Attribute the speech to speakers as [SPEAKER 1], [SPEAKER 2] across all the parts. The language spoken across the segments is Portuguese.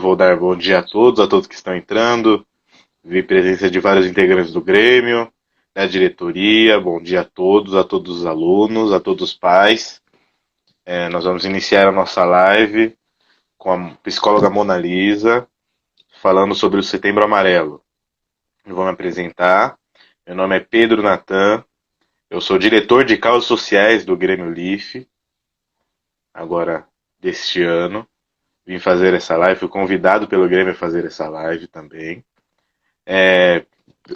[SPEAKER 1] vou dar bom dia a todos que estão entrando. Vi presença de vários integrantes do Grêmio, da diretoria. Bom dia a todos os alunos, a todos os pais. Nós vamos iniciar a nossa live com a psicóloga Mona Lisa, falando sobre o Setembro Amarelo. Eu vou me apresentar. Meu nome é Pedro Natan. Eu sou diretor de causas sociais do Grêmio Leaf, agora deste ano. Vim fazer essa live, fui convidado pelo Grêmio a fazer essa live também.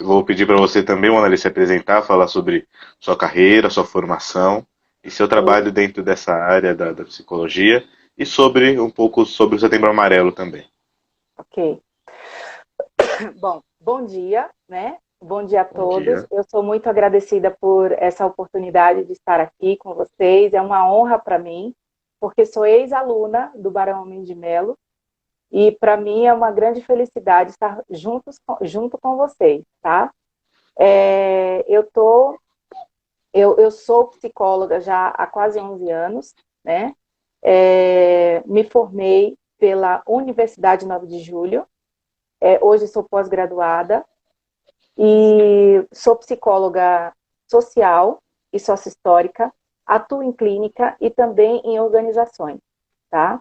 [SPEAKER 1] Vou pedir para você também, Mona Lisa, se apresentar, falar sobre sua carreira, sua formação e seu trabalho dentro dessa área da psicologia e sobre um pouco sobre o Setembro Amarelo também.
[SPEAKER 2] Ok. Bom, bom dia, né? Bom dia a
[SPEAKER 1] Bom
[SPEAKER 2] todos.
[SPEAKER 1] dia.
[SPEAKER 2] Eu sou muito agradecida por essa oportunidade de estar aqui com vocês. É uma honra para mim, porque sou ex-aluna do Barão Homem de Melo e para mim é uma grande felicidade estar junto com vocês, tá? Eu sou psicóloga já há quase 11 anos, né? Me formei pela Universidade 9 de Julho. Hoje sou pós-graduada e sou psicóloga social e sócio-histórica, atuo em clínica e também em organizações, tá?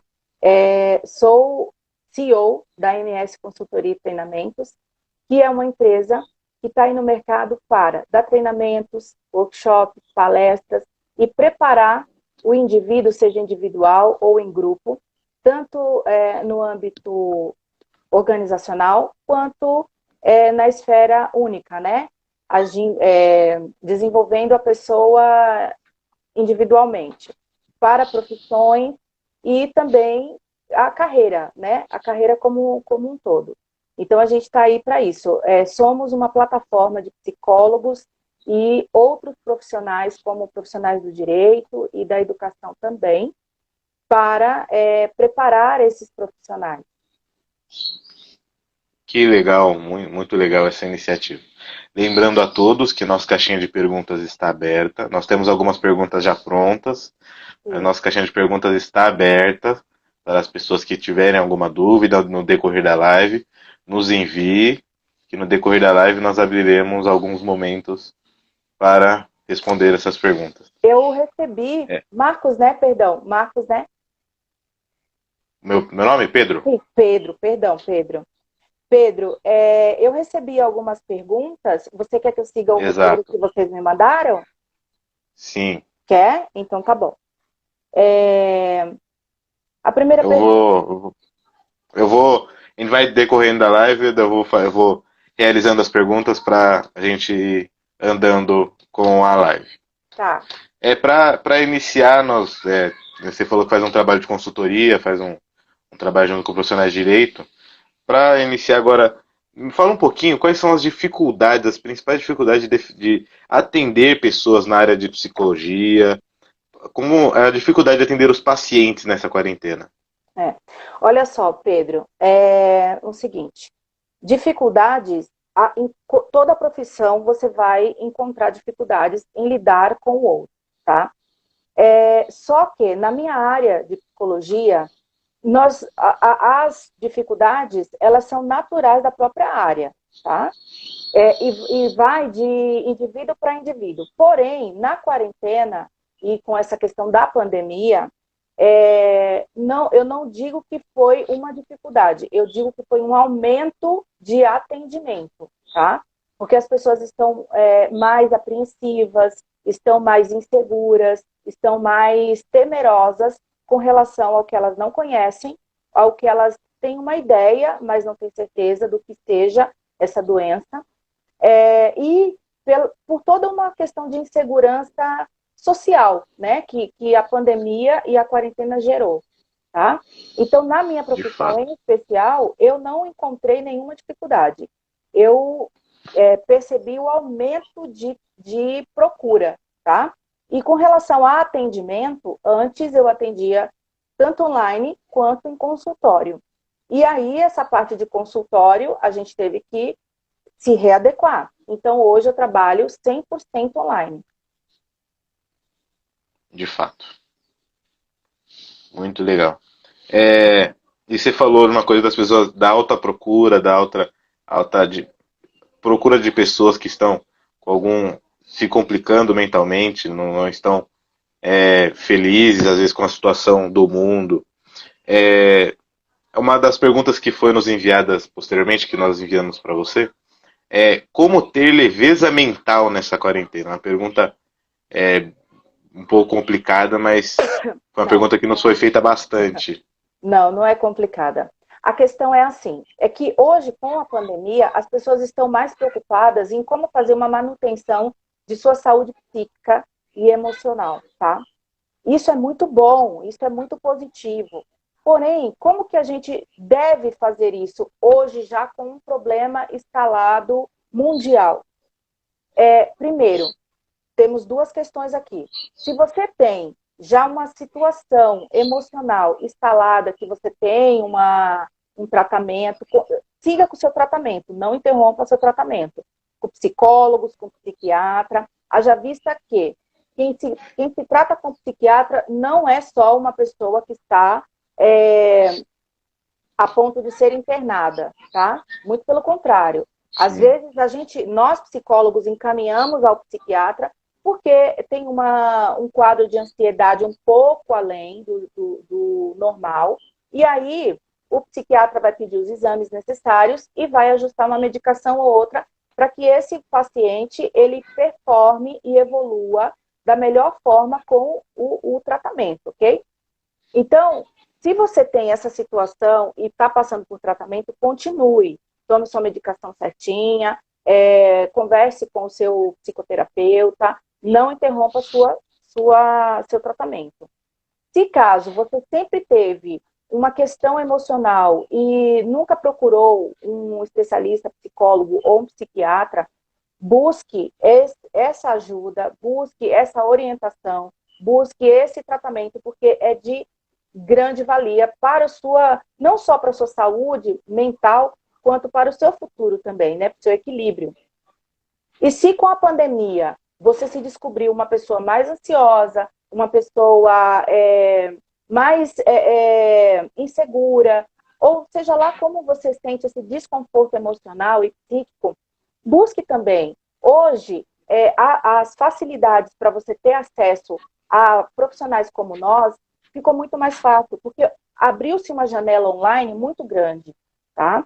[SPEAKER 2] Sou CEO da MS Consultoria e Treinamentos, que é uma empresa que está aí no mercado para dar treinamentos, workshops, palestras e preparar o indivíduo, seja individual ou em grupo, tanto no âmbito organizacional quanto na esfera única, né? Desenvolvendo a pessoa individualmente para profissões e também a carreira, né? A carreira como um todo. Então, a gente está aí para isso. Somos uma plataforma de psicólogos e outros profissionais, como profissionais do direito e da educação também, para preparar esses profissionais.
[SPEAKER 1] Que legal, muito legal essa iniciativa. Lembrando a todos que nossa caixinha de perguntas está aberta. Nós temos algumas perguntas já prontas. A
[SPEAKER 2] Sim.
[SPEAKER 1] nossa caixinha de perguntas está aberta para as pessoas que tiverem alguma dúvida no decorrer da live. Nos envie, que no decorrer da live nós abriremos alguns momentos para responder essas perguntas.
[SPEAKER 2] Eu recebi,
[SPEAKER 1] É,
[SPEAKER 2] Marcos, né? Perdão, Marcos, né?
[SPEAKER 1] meu nome é Pedro?
[SPEAKER 2] Sim, Pedro, perdão, Pedro. Pedro, eu recebi algumas perguntas. Você quer que eu siga o roteiro
[SPEAKER 1] Exato.
[SPEAKER 2] que vocês me mandaram?
[SPEAKER 1] Sim.
[SPEAKER 2] Quer? Então tá bom. É, a primeira
[SPEAKER 1] Eu
[SPEAKER 2] pergunta.
[SPEAKER 1] vou. Eu vou. A gente vai decorrendo da live, eu vou realizando as perguntas para a gente ir andando com a live.
[SPEAKER 2] Tá.
[SPEAKER 1] Para iniciar, você falou que faz um trabalho de consultoria, faz um trabalho junto com profissionais de direito. Para iniciar agora, me fala um pouquinho quais são as dificuldades, as principais dificuldades de atender pessoas na área de psicologia, como é a dificuldade de atender os pacientes nessa quarentena.
[SPEAKER 2] É. Olha só, Pedro, o seguinte: dificuldades, em toda profissão você vai encontrar dificuldades em lidar com o outro, tá? Só que na minha área de psicologia, as dificuldades, elas são naturais da própria área, tá? E vai de indivíduo para indivíduo. Porém, na quarentena e com essa questão da pandemia, não, eu não digo que foi uma dificuldade, eu digo que foi um aumento de atendimento, tá? Porque as pessoas estão mais apreensivas, estão mais inseguras, estão mais temerosas com relação ao que elas não conhecem, ao que elas têm uma ideia, mas não têm certeza do que seja essa doença, e por toda uma questão de insegurança social, né, que a pandemia e a quarentena gerou, tá? Então, na minha
[SPEAKER 1] De
[SPEAKER 2] profissão
[SPEAKER 1] fato.
[SPEAKER 2] em especial, eu não encontrei nenhuma dificuldade. Eu percebi o aumento de procura, tá? E com relação a atendimento, antes eu atendia tanto online quanto em consultório. E aí, essa parte de consultório, a gente teve que se readequar. Então, hoje eu trabalho 100% online.
[SPEAKER 1] De fato. Muito legal. É, E você falou uma coisa das pessoas da alta procura, da alta procura de pessoas que estão com algum se complicando mentalmente, não estão felizes às vezes com a situação do mundo. É, uma das perguntas que foi nos enviadas posteriormente, que nós enviamos para você, é como ter leveza mental nessa quarentena. Uma pergunta um pouco complicada, mas foi uma
[SPEAKER 2] Não,
[SPEAKER 1] pergunta que nos foi feita bastante.
[SPEAKER 2] não é complicada. A questão é assim, é que hoje, com a pandemia, as pessoas estão mais preocupadas em como fazer uma manutenção de sua saúde psíquica e emocional, tá? Isso é muito bom, isso é muito positivo. Porém, como que a gente deve fazer isso hoje, já com um problema instalado mundial? Primeiro, temos duas questões aqui. Se você tem já uma situação emocional instalada, que você tem um tratamento, siga com o seu tratamento, não interrompa o seu tratamento. Com psicólogos, com psiquiatra. Haja vista que quem se trata com psiquiatra não é só uma pessoa que está a ponto de ser internada, tá? Muito pelo contrário. Às
[SPEAKER 1] Sim.
[SPEAKER 2] vezes nós psicólogos encaminhamos ao psiquiatra porque tem um quadro de ansiedade um pouco além do normal, e aí o psiquiatra vai pedir os exames necessários e vai ajustar uma medicação ou outra para que esse paciente ele performe e evolua da melhor forma com o tratamento, ok? Então, se você tem essa situação e está passando por tratamento, continue. Tome sua medicação certinha, converse com o seu psicoterapeuta, não interrompa seu tratamento. Se caso você sempre teve uma questão emocional e nunca procurou um especialista, psicólogo ou um psiquiatra, busque essa ajuda, busque essa orientação, busque esse tratamento, porque é de grande valia para não só para a sua saúde mental, quanto para o seu futuro também, né? Para o seu equilíbrio. E se com a pandemia você se descobriu uma pessoa mais ansiosa, uma pessoa mais insegura, ou seja lá como você sente esse desconforto emocional e psíquico, busque também. Hoje, as facilidades para você ter acesso a profissionais como nós ficou muito mais fácil, porque abriu-se uma janela online muito grande, tá?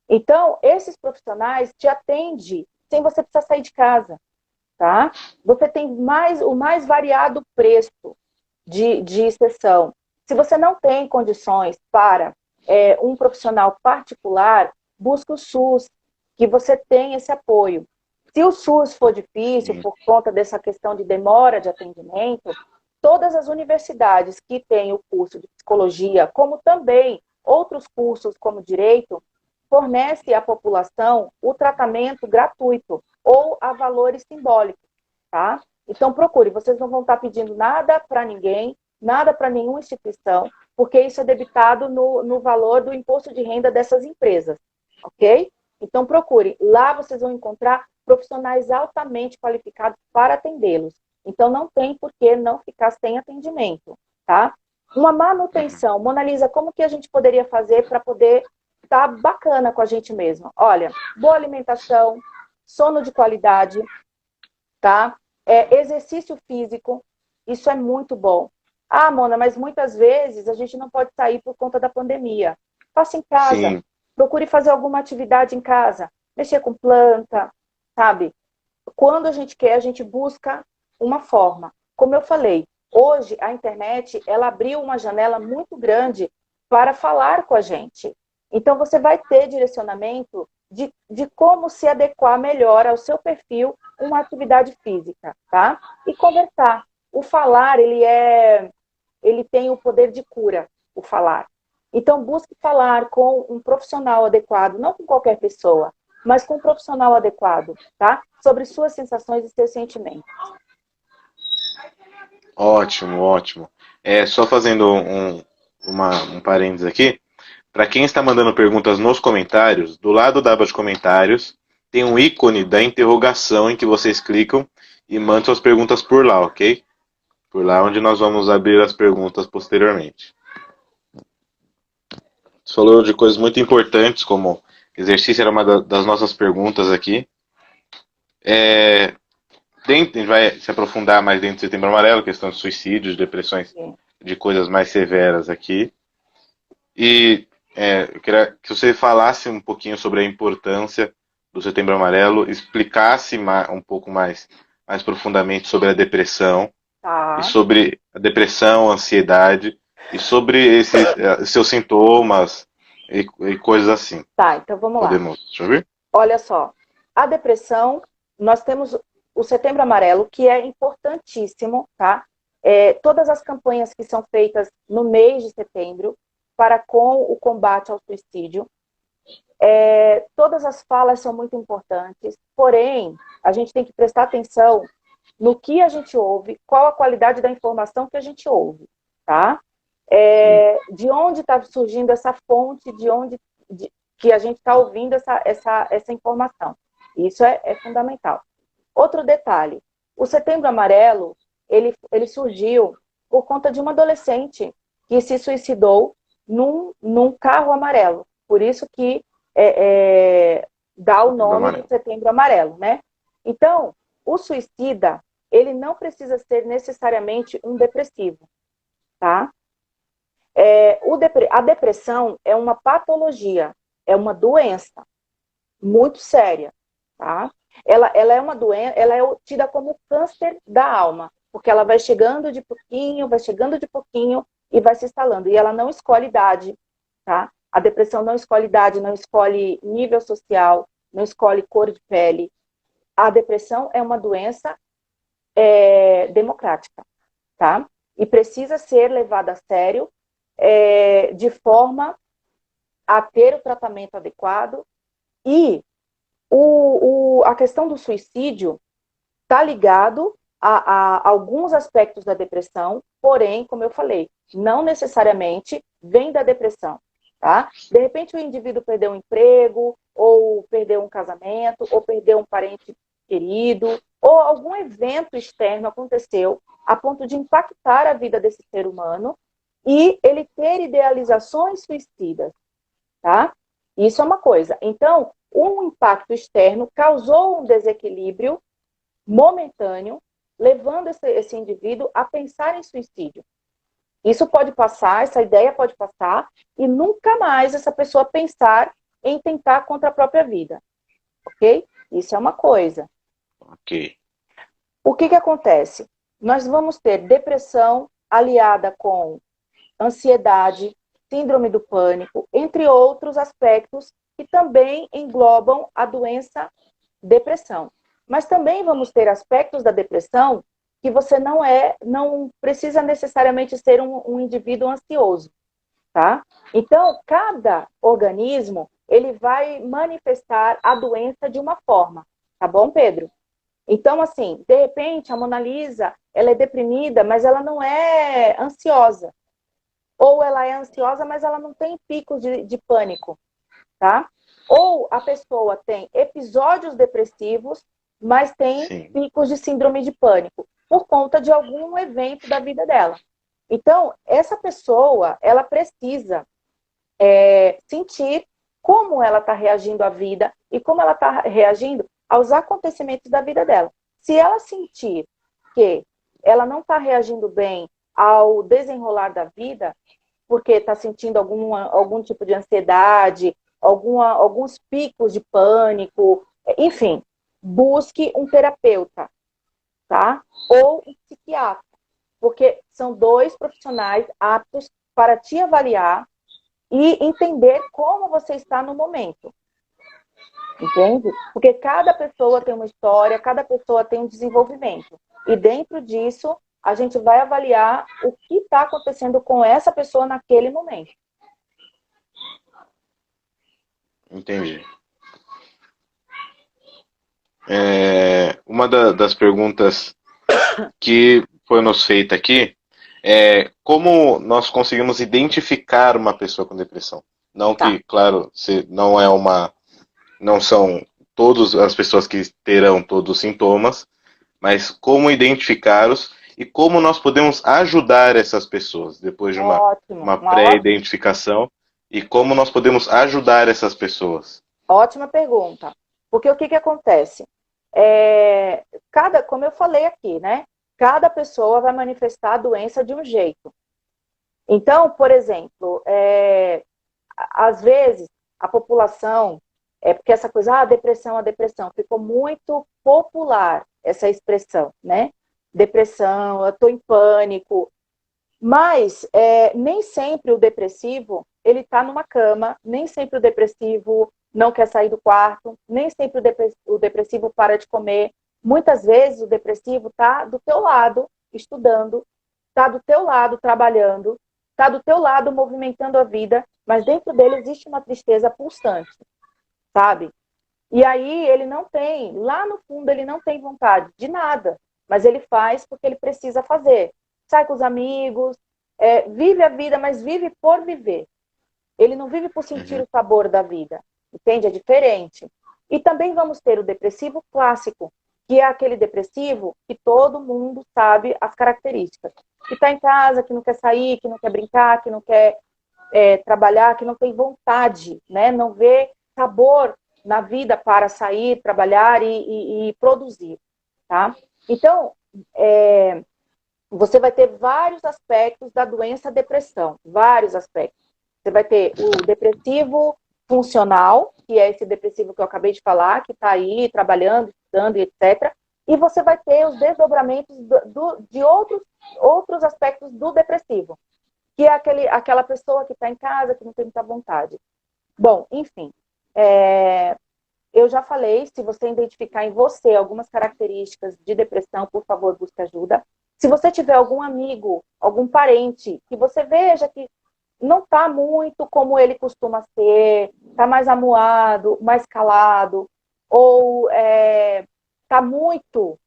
[SPEAKER 2] Então, esses profissionais te atendem sem você precisar sair de casa, tá? Você tem o mais variado preço de sessão. Se você não tem condições para um profissional particular, busque o SUS, que você tem esse apoio. Se o SUS for difícil, por conta dessa questão de demora de atendimento, todas as universidades que têm o curso de psicologia, como também outros cursos como direito, fornece à população o tratamento gratuito ou a valores simbólicos, tá? Então procure, vocês não vão estar pedindo nada para ninguém, nada para nenhuma instituição, porque isso é debitado no valor do imposto de renda dessas empresas, ok? Então procure, lá vocês vão encontrar profissionais altamente qualificados para atendê-los. Então não tem por que não ficar sem atendimento, tá? Uma manutenção. Mona Lisa, como que a gente poderia fazer para poder estar bacana com a gente mesmo? Olha, boa alimentação, sono de qualidade, tá? Exercício físico, isso é muito bom. Ah, Mona, mas muitas vezes a gente não pode sair por conta da pandemia. Faça em casa. Sim. Procure fazer alguma atividade em casa. Mexer com planta, sabe? Quando a gente quer, a gente busca uma forma. Como eu falei, hoje a internet, ela abriu uma janela muito grande para falar com a gente. Então você vai ter direcionamento de como se adequar melhor ao seu perfil uma atividade física, tá? E conversar. O falar, ele tem o poder de cura, o falar. Então busque falar com um profissional adequado, não com qualquer pessoa, mas com um profissional adequado, tá? Sobre suas sensações e seus sentimentos.
[SPEAKER 1] Ótimo, ótimo. Só fazendo um parênteses aqui, para quem está mandando perguntas nos comentários, do lado da aba de comentários, tem um ícone da interrogação em que vocês clicam e mandam suas perguntas por lá, ok? Por lá onde nós vamos abrir as perguntas posteriormente. Você falou de coisas muito importantes, como exercício era uma das nossas perguntas aqui. É, a gente vai se aprofundar mais dentro do Setembro Amarelo, questão de suicídios, depressões,
[SPEAKER 2] Sim.
[SPEAKER 1] de coisas mais severas aqui. E eu queria que você falasse um pouquinho sobre a importância do Setembro Amarelo, explicasse um pouco mais profundamente sobre a depressão, e
[SPEAKER 2] Tá,
[SPEAKER 1] sobre a depressão, a ansiedade, e sobre esses seus sintomas e coisas assim.
[SPEAKER 2] tá, então vamos lá.
[SPEAKER 1] Podemos, deixa eu ver?
[SPEAKER 2] Olha só, a depressão, nós temos o Setembro Amarelo, que é importantíssimo, tá? Todas as campanhas que são feitas no mês de setembro para com o combate ao suicídio, todas as falas são muito importantes, porém, a gente tem que prestar atenção no que a gente ouve, qual a qualidade da informação que a gente ouve, tá? De onde está surgindo essa fonte, que a gente está ouvindo essa informação. Isso é fundamental. Outro detalhe, o Setembro Amarelo, ele surgiu por conta de uma adolescente que se suicidou num carro amarelo. Por isso que dá o
[SPEAKER 1] Setembro
[SPEAKER 2] nome de
[SPEAKER 1] Amarelo.
[SPEAKER 2] Setembro Amarelo, né? Então, o suicida, ele não precisa ser necessariamente um depressivo, tá? A depressão é uma patologia, é uma doença muito séria, tá? Ela é uma doença, ela é tida como câncer da alma, porque ela vai chegando de pouquinho e vai se instalando. E ela não escolhe idade, tá? A depressão não escolhe idade, não escolhe nível social, não escolhe cor de pele. A depressão é uma doença democrática, tá? E precisa ser levada a sério de forma a ter o tratamento adequado. E a questão do suicídio está ligado a alguns aspectos da depressão, porém, como eu falei, não necessariamente vem da depressão, tá? De repente o indivíduo perdeu um emprego, ou perdeu um casamento, ou perdeu um parente querido, ou algum evento externo aconteceu a ponto de impactar a vida desse ser humano e ele ter idealizações suicidas, tá? Isso é uma coisa. Então, um impacto externo causou um desequilíbrio momentâneo, levando esse indivíduo a pensar em suicídio. Isso pode passar, essa ideia pode passar, e nunca mais essa pessoa pensar em tentar contra a própria vida. Ok? Isso é uma coisa.
[SPEAKER 1] Ok.
[SPEAKER 2] O que acontece? Nós vamos ter depressão aliada com ansiedade, síndrome do pânico, entre outros aspectos que também englobam a doença depressão. Mas também vamos ter aspectos da depressão que você não precisa necessariamente ser um indivíduo ansioso, tá? Então, cada organismo, ele vai manifestar a doença de uma forma, tá bom, Pedro? Então, assim, de repente, a Mona Lisa, ela é deprimida, mas ela não é ansiosa. Ou ela é ansiosa, mas ela não tem picos de pânico, tá? Ou a pessoa tem episódios depressivos, mas tem
[SPEAKER 1] Sim.
[SPEAKER 2] picos de síndrome de pânico, por conta de algum evento da vida dela. Então, essa pessoa, ela precisa sentir como ela está reagindo à vida e como ela está reagindo aos acontecimentos da vida dela. Se ela sentir que ela não está reagindo bem ao desenrolar da vida, porque está sentindo algum tipo de ansiedade, alguns picos de pânico, enfim, busque um terapeuta, tá? Ou um psiquiatra, porque são dois profissionais aptos para te avaliar e entender como você está no momento. Entende? Porque cada pessoa tem uma história, cada pessoa tem um desenvolvimento. E dentro disso, a gente vai avaliar o que está acontecendo com essa pessoa naquele momento.
[SPEAKER 1] Entendi. Uma das perguntas que foi nos feita aqui é como nós conseguimos identificar uma pessoa com depressão. Não
[SPEAKER 2] Tá.
[SPEAKER 1] que, claro, não são todas as pessoas que terão todos os sintomas, mas como identificá-los e como nós podemos ajudar essas pessoas depois de
[SPEAKER 2] Ótimo.
[SPEAKER 1] uma pré-identificação e como nós podemos ajudar essas pessoas?
[SPEAKER 2] Ótima pergunta. Porque o que que acontece? Como eu falei aqui, né? Cada pessoa vai manifestar a doença de um jeito. Então, por exemplo, às vezes a população, porque essa coisa, a depressão, ficou muito popular, essa expressão, né? Depressão, eu estou em pânico. Mas nem sempre o depressivo, ele está numa cama, nem sempre o depressivo não quer sair do quarto, nem sempre o depressivo para de comer. Muitas vezes o depressivo está do teu lado, estudando, está do teu lado, trabalhando, está do teu lado, movimentando a vida, mas dentro dele existe uma tristeza pulsante, sabe? E aí ele não tem, lá no fundo ele não tem vontade de nada, mas ele faz porque ele precisa fazer. Sai com os amigos, vive a vida, mas vive por viver. Ele não vive por sentir
[SPEAKER 1] Uhum.
[SPEAKER 2] o sabor da vida, entende? É diferente. E também vamos ter o depressivo clássico, que é aquele depressivo que todo mundo sabe as características. Que está em casa, que não quer sair, que não quer brincar, que não quer trabalhar, que não tem vontade, né? Não vê sabor na vida para sair, trabalhar e produzir, tá? Então, você vai ter vários aspectos da doença depressão, vários aspectos. Você vai ter o depressivo funcional, que é esse depressivo que eu acabei de falar, que está aí trabalhando, estudando e etc. E você vai ter os desdobramentos de outros aspectos do depressivo, que é aquela pessoa que está em casa, que não tem muita vontade. Bom, enfim, eu já falei, se você identificar em você algumas características de depressão, por favor, busque ajuda. Se você tiver algum amigo, algum parente, que você veja que não está muito como ele costuma ser, está mais amuado, mais calado, ou está muito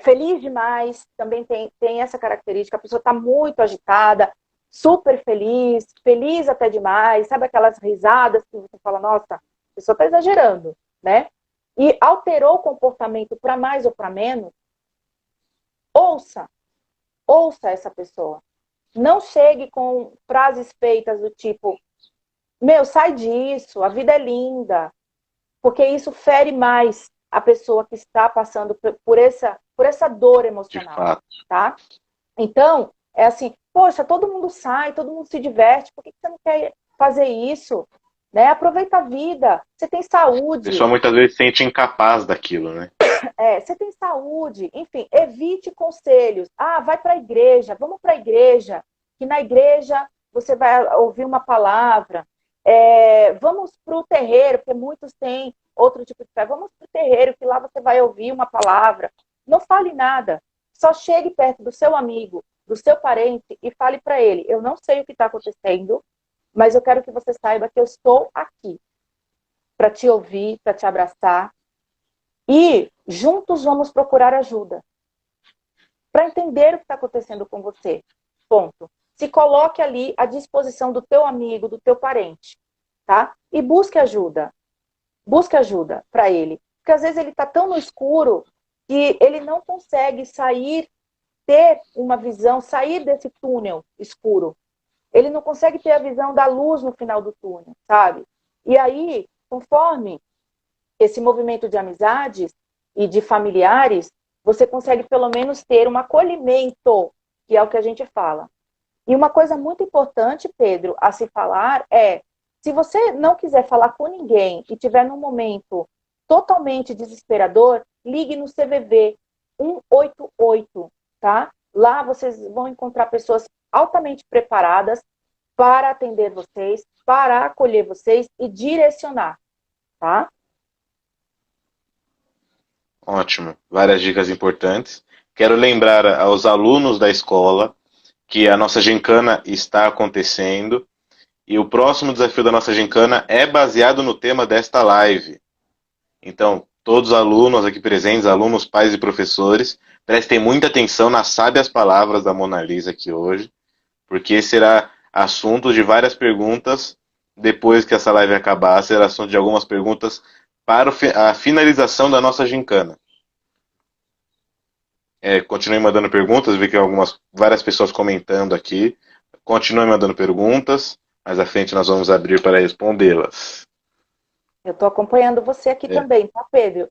[SPEAKER 2] feliz demais, também tem essa característica, a pessoa está muito agitada, super feliz, feliz até demais, sabe aquelas risadas que você fala, nossa, a pessoa está exagerando, né? E alterou o comportamento para mais ou para menos, ouça, ouça essa pessoa. Não chegue com frases feitas do tipo, meu, sai disso, a vida é linda, porque isso fere mais a pessoa que está passando por essa dor
[SPEAKER 1] De
[SPEAKER 2] emocional,
[SPEAKER 1] fato.
[SPEAKER 2] tá? Então, é assim, poxa, todo mundo sai, todo mundo se diverte, por que você não quer fazer isso? Né? Aproveita a vida, você tem
[SPEAKER 1] A
[SPEAKER 2] saúde,
[SPEAKER 1] pessoa muitas vezes se sente incapaz daquilo, né?
[SPEAKER 2] você tem saúde, enfim, evite conselhos. Ah, vai para a igreja, vamos para a igreja, que na igreja você vai ouvir uma palavra. Vamos para o terreiro, porque muitos têm outro tipo de fé. Vamos para o terreiro, que lá você vai ouvir uma palavra. Não fale nada. Só chegue perto do seu amigo, do seu parente e fale para ele: eu não sei o que está acontecendo, mas eu quero que você saiba que eu estou aqui para te ouvir, para te abraçar. E juntos vamos procurar ajuda para entender o que está acontecendo com você. Ponto. Se coloque ali à disposição do teu amigo, do teu parente, tá? E busque ajuda. Busque ajuda para ele. Porque às vezes ele está tão no escuro que ele não consegue sair, ter uma visão, sair desse túnel escuro. Ele não consegue ter a visão da luz no final do túnel, sabe? E aí, conforme esse movimento de amizades e de familiares, você consegue pelo menos ter um acolhimento, que é o que a gente fala. E uma coisa muito importante, Pedro, a se falar é, se você não quiser falar com ninguém e tiver num momento totalmente desesperador, ligue no CVV 188, tá? Lá vocês vão encontrar pessoas altamente preparadas para atender vocês, para acolher vocês e direcionar, tá?
[SPEAKER 1] Ótimo. Várias dicas importantes. Quero lembrar aos alunos da escola que a nossa gincana está acontecendo e o próximo desafio da nossa gincana é baseado no tema desta live. Então, todos os alunos aqui presentes, alunos, pais e professores, prestem muita atenção nas sábias palavras da Mona Lisa aqui hoje, porque esse será assunto de várias perguntas depois que essa live acabar, será assunto de algumas perguntas para a finalização da nossa gincana. Continue mandando perguntas, vi que várias pessoas comentando aqui. Continue mandando perguntas. Mais à frente nós vamos abrir para respondê-las.
[SPEAKER 2] Eu estou acompanhando você aqui
[SPEAKER 1] É,
[SPEAKER 2] também, tá, Pedro?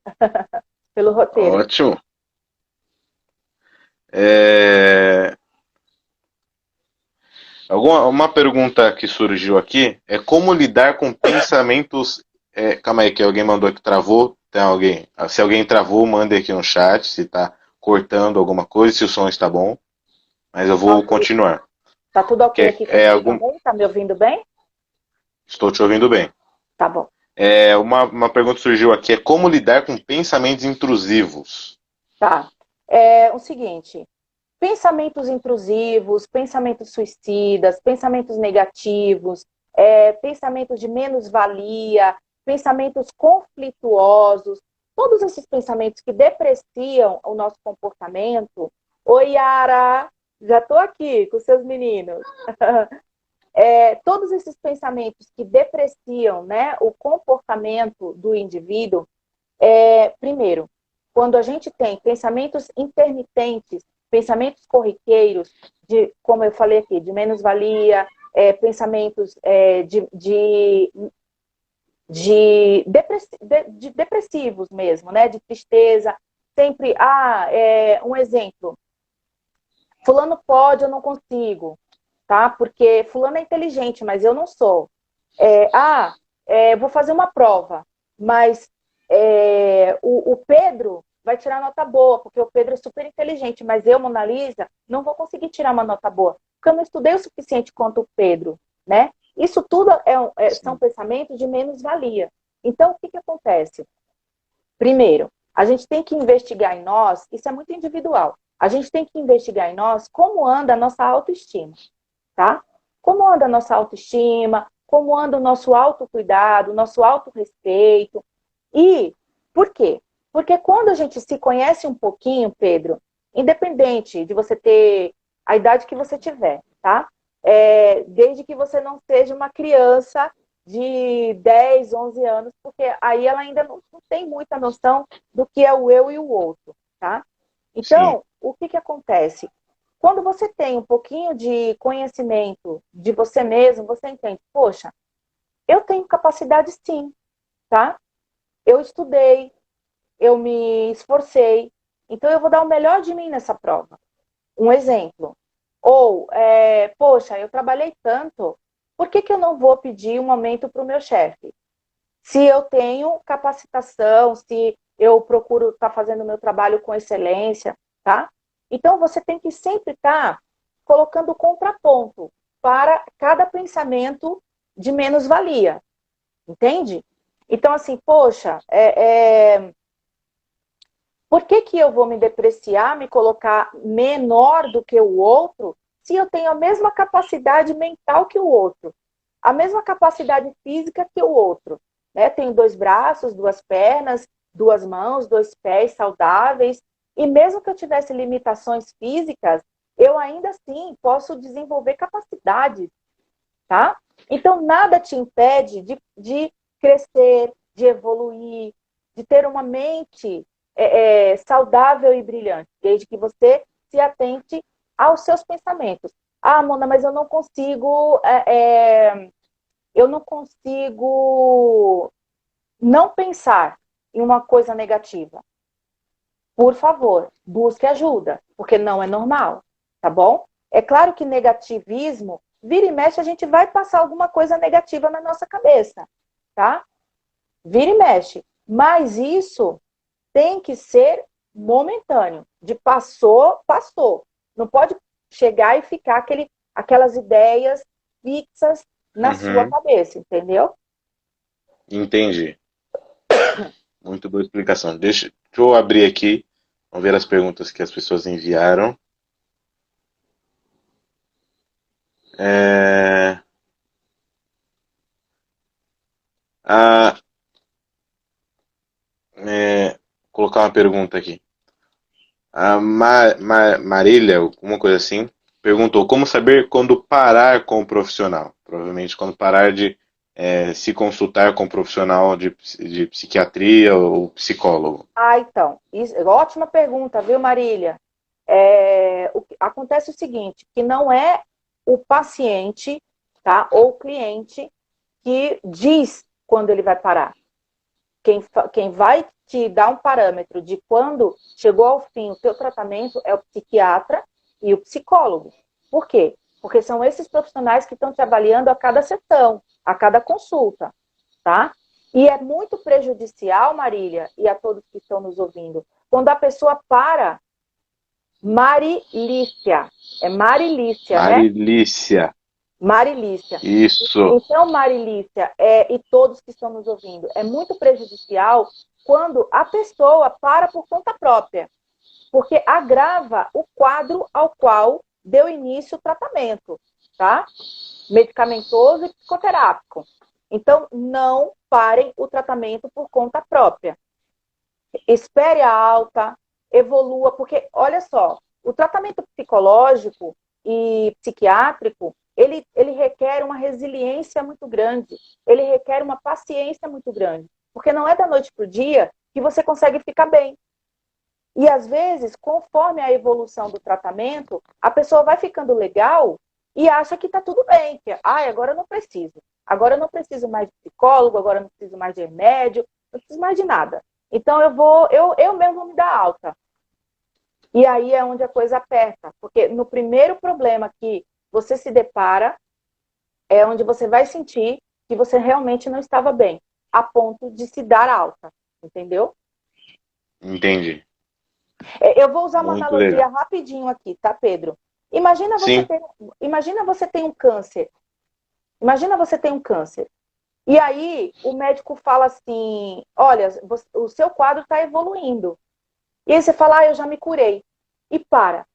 [SPEAKER 2] Pelo roteiro.
[SPEAKER 1] ótimo. É, uma pergunta que surgiu aqui é como lidar com pensamentos. Calma aí, que alguém mandou aqui, travou. Tem alguém? Se alguém travou, mande aqui no chat se está cortando alguma coisa, se o som está bom. Mas eu
[SPEAKER 2] Tá
[SPEAKER 1] vou
[SPEAKER 2] ok.
[SPEAKER 1] continuar.
[SPEAKER 2] Tá tudo ok aqui
[SPEAKER 1] É
[SPEAKER 2] comigo
[SPEAKER 1] algum...
[SPEAKER 2] também? Tá me ouvindo bem?
[SPEAKER 1] Estou te ouvindo bem.
[SPEAKER 2] Tá bom.
[SPEAKER 1] Uma pergunta que surgiu aqui é como lidar com pensamentos intrusivos.
[SPEAKER 2] Tá. É o seguinte, pensamentos intrusivos, pensamentos suicidas, pensamentos negativos, pensamentos de menos-valia, pensamentos conflituosos, todos esses pensamentos que depreciam o nosso comportamento. Oi, Yara, já estou aqui com seus meninos. Todos esses pensamentos que depreciam, né, o comportamento do indivíduo, primeiro, quando a gente tem pensamentos intermitentes, pensamentos corriqueiros, como eu falei aqui, de menos-valia, pensamentos de depressivos mesmo, né? De tristeza, sempre, um exemplo, fulano pode, eu não consigo, tá? Porque fulano é inteligente, mas eu não sou. Vou fazer uma prova, mas o Pedro vai tirar nota boa, porque o Pedro é super inteligente, mas eu, Mona Lisa, não vou conseguir tirar uma nota boa, porque eu não estudei o suficiente quanto o Pedro, né? Isso tudo são
[SPEAKER 1] Sim.
[SPEAKER 2] pensamentos de menos-valia. Então, o que, que acontece? Primeiro, a gente tem que investigar em nós, isso é muito individual, a gente tem que investigar em nós como anda a nossa autoestima, tá? Como anda a nossa autoestima, como anda o nosso autocuidado, o nosso autorrespeito. E por quê? Porque quando a gente se conhece um pouquinho, Pedro, independente de você ter a idade que você tiver, tá? Desde que você não seja uma criança de 10, 11 anos, porque aí ela ainda não tem muita noção do que é o eu e o outro, tá?
[SPEAKER 1] Sim.
[SPEAKER 2] Então, o que que acontece? Quando você tem um pouquinho de conhecimento de você mesmo, você entende, poxa, eu tenho capacidade sim, tá? Eu estudei, eu me esforcei, então eu vou dar o melhor de mim nessa prova. Um exemplo. Ou, poxa, eu trabalhei tanto, por que que eu não vou pedir um aumento para o meu chefe? Se eu tenho capacitação, se eu procuro estar fazendo o meu trabalho com excelência, tá? Então, você tem que sempre estar colocando contraponto para cada pensamento de menos-valia, entende? Então, assim, poxa, por que que eu vou me depreciar, me colocar menor do que o outro, se eu tenho a mesma capacidade mental que o outro, a mesma capacidade física que o outro, né? Tenho dois braços, duas pernas, duas mãos, dois pés saudáveis, e mesmo que eu tivesse limitações físicas, eu ainda assim posso desenvolver capacidades, tá? Então, nada te impede de crescer, de evoluir, de ter uma mente saudável e brilhante, desde que você se atente aos seus pensamentos. Ah, Mona, mas eu não consigo não pensar em uma coisa negativa. Por favor, busque ajuda, porque não é normal, tá bom? É claro que negativismo, vira e mexe, a gente vai passar alguma coisa negativa na nossa cabeça, tá? Vira e mexe. Mas isso tem que ser momentâneo. De passou, passou. Não pode chegar e ficar aquelas ideias fixas na sua
[SPEAKER 1] Uhum.
[SPEAKER 2] cabeça, entendeu?
[SPEAKER 1] Entendi. Muito boa explicação. Deixa eu abrir aqui. Vamos ver as perguntas que as pessoas enviaram. É, a, vou colocar uma pergunta aqui. A Marília, alguma coisa assim, perguntou como saber quando parar com o profissional. Provavelmente quando parar de se consultar com um profissional de psiquiatria ou psicólogo.
[SPEAKER 2] Então, ótima pergunta, viu, Marília? Acontece o seguinte, que não é o paciente tá? Ou o cliente que diz quando ele vai parar. Quem vai te dar um parâmetro de quando chegou ao fim o teu tratamento é o psiquiatra e o psicólogo. Por quê? Porque são esses profissionais que estão te avaliando a cada sessão, a cada consulta, tá? E é muito prejudicial, Marília, e a todos que estão nos ouvindo, quando a pessoa para. Marilícia. É Marilícia, né?
[SPEAKER 1] Marilícia.
[SPEAKER 2] Marilícia.
[SPEAKER 1] Isso.
[SPEAKER 2] Então, Marilícia, e todos que estão nos ouvindo, é muito prejudicial quando a pessoa para por conta própria, porque agrava o quadro ao qual deu início o tratamento, tá? Medicamentoso e psicoterápico. Então, não parem o tratamento por conta própria. Espere a alta, evolua, porque, olha só, o tratamento psicológico e psiquiátrico, ele requer uma resiliência muito grande, ele requer uma paciência muito grande, porque não é da noite para o dia que você consegue ficar bem. E, às vezes, conforme a evolução do tratamento, a pessoa vai ficando legal e acha que está tudo bem, que agora eu não preciso. Agora eu não preciso mais de psicólogo, agora eu não preciso mais de remédio, não preciso mais de nada. Então eu mesmo vou me dar alta. E aí é onde a coisa aperta, porque no primeiro problema que você se depara, é onde você vai sentir que você realmente não estava bem, a ponto de se dar alta, entendeu?
[SPEAKER 1] Entendi.
[SPEAKER 2] Eu vou usar uma
[SPEAKER 1] Muito
[SPEAKER 2] analogia
[SPEAKER 1] legal.
[SPEAKER 2] rapidinho aqui, tá, Pedro?
[SPEAKER 1] Sim.
[SPEAKER 2] Imagina você tem um câncer. Imagina você tem um câncer. E aí o médico fala assim, olha, o seu quadro está evoluindo. E aí você fala, eu já me curei. E para.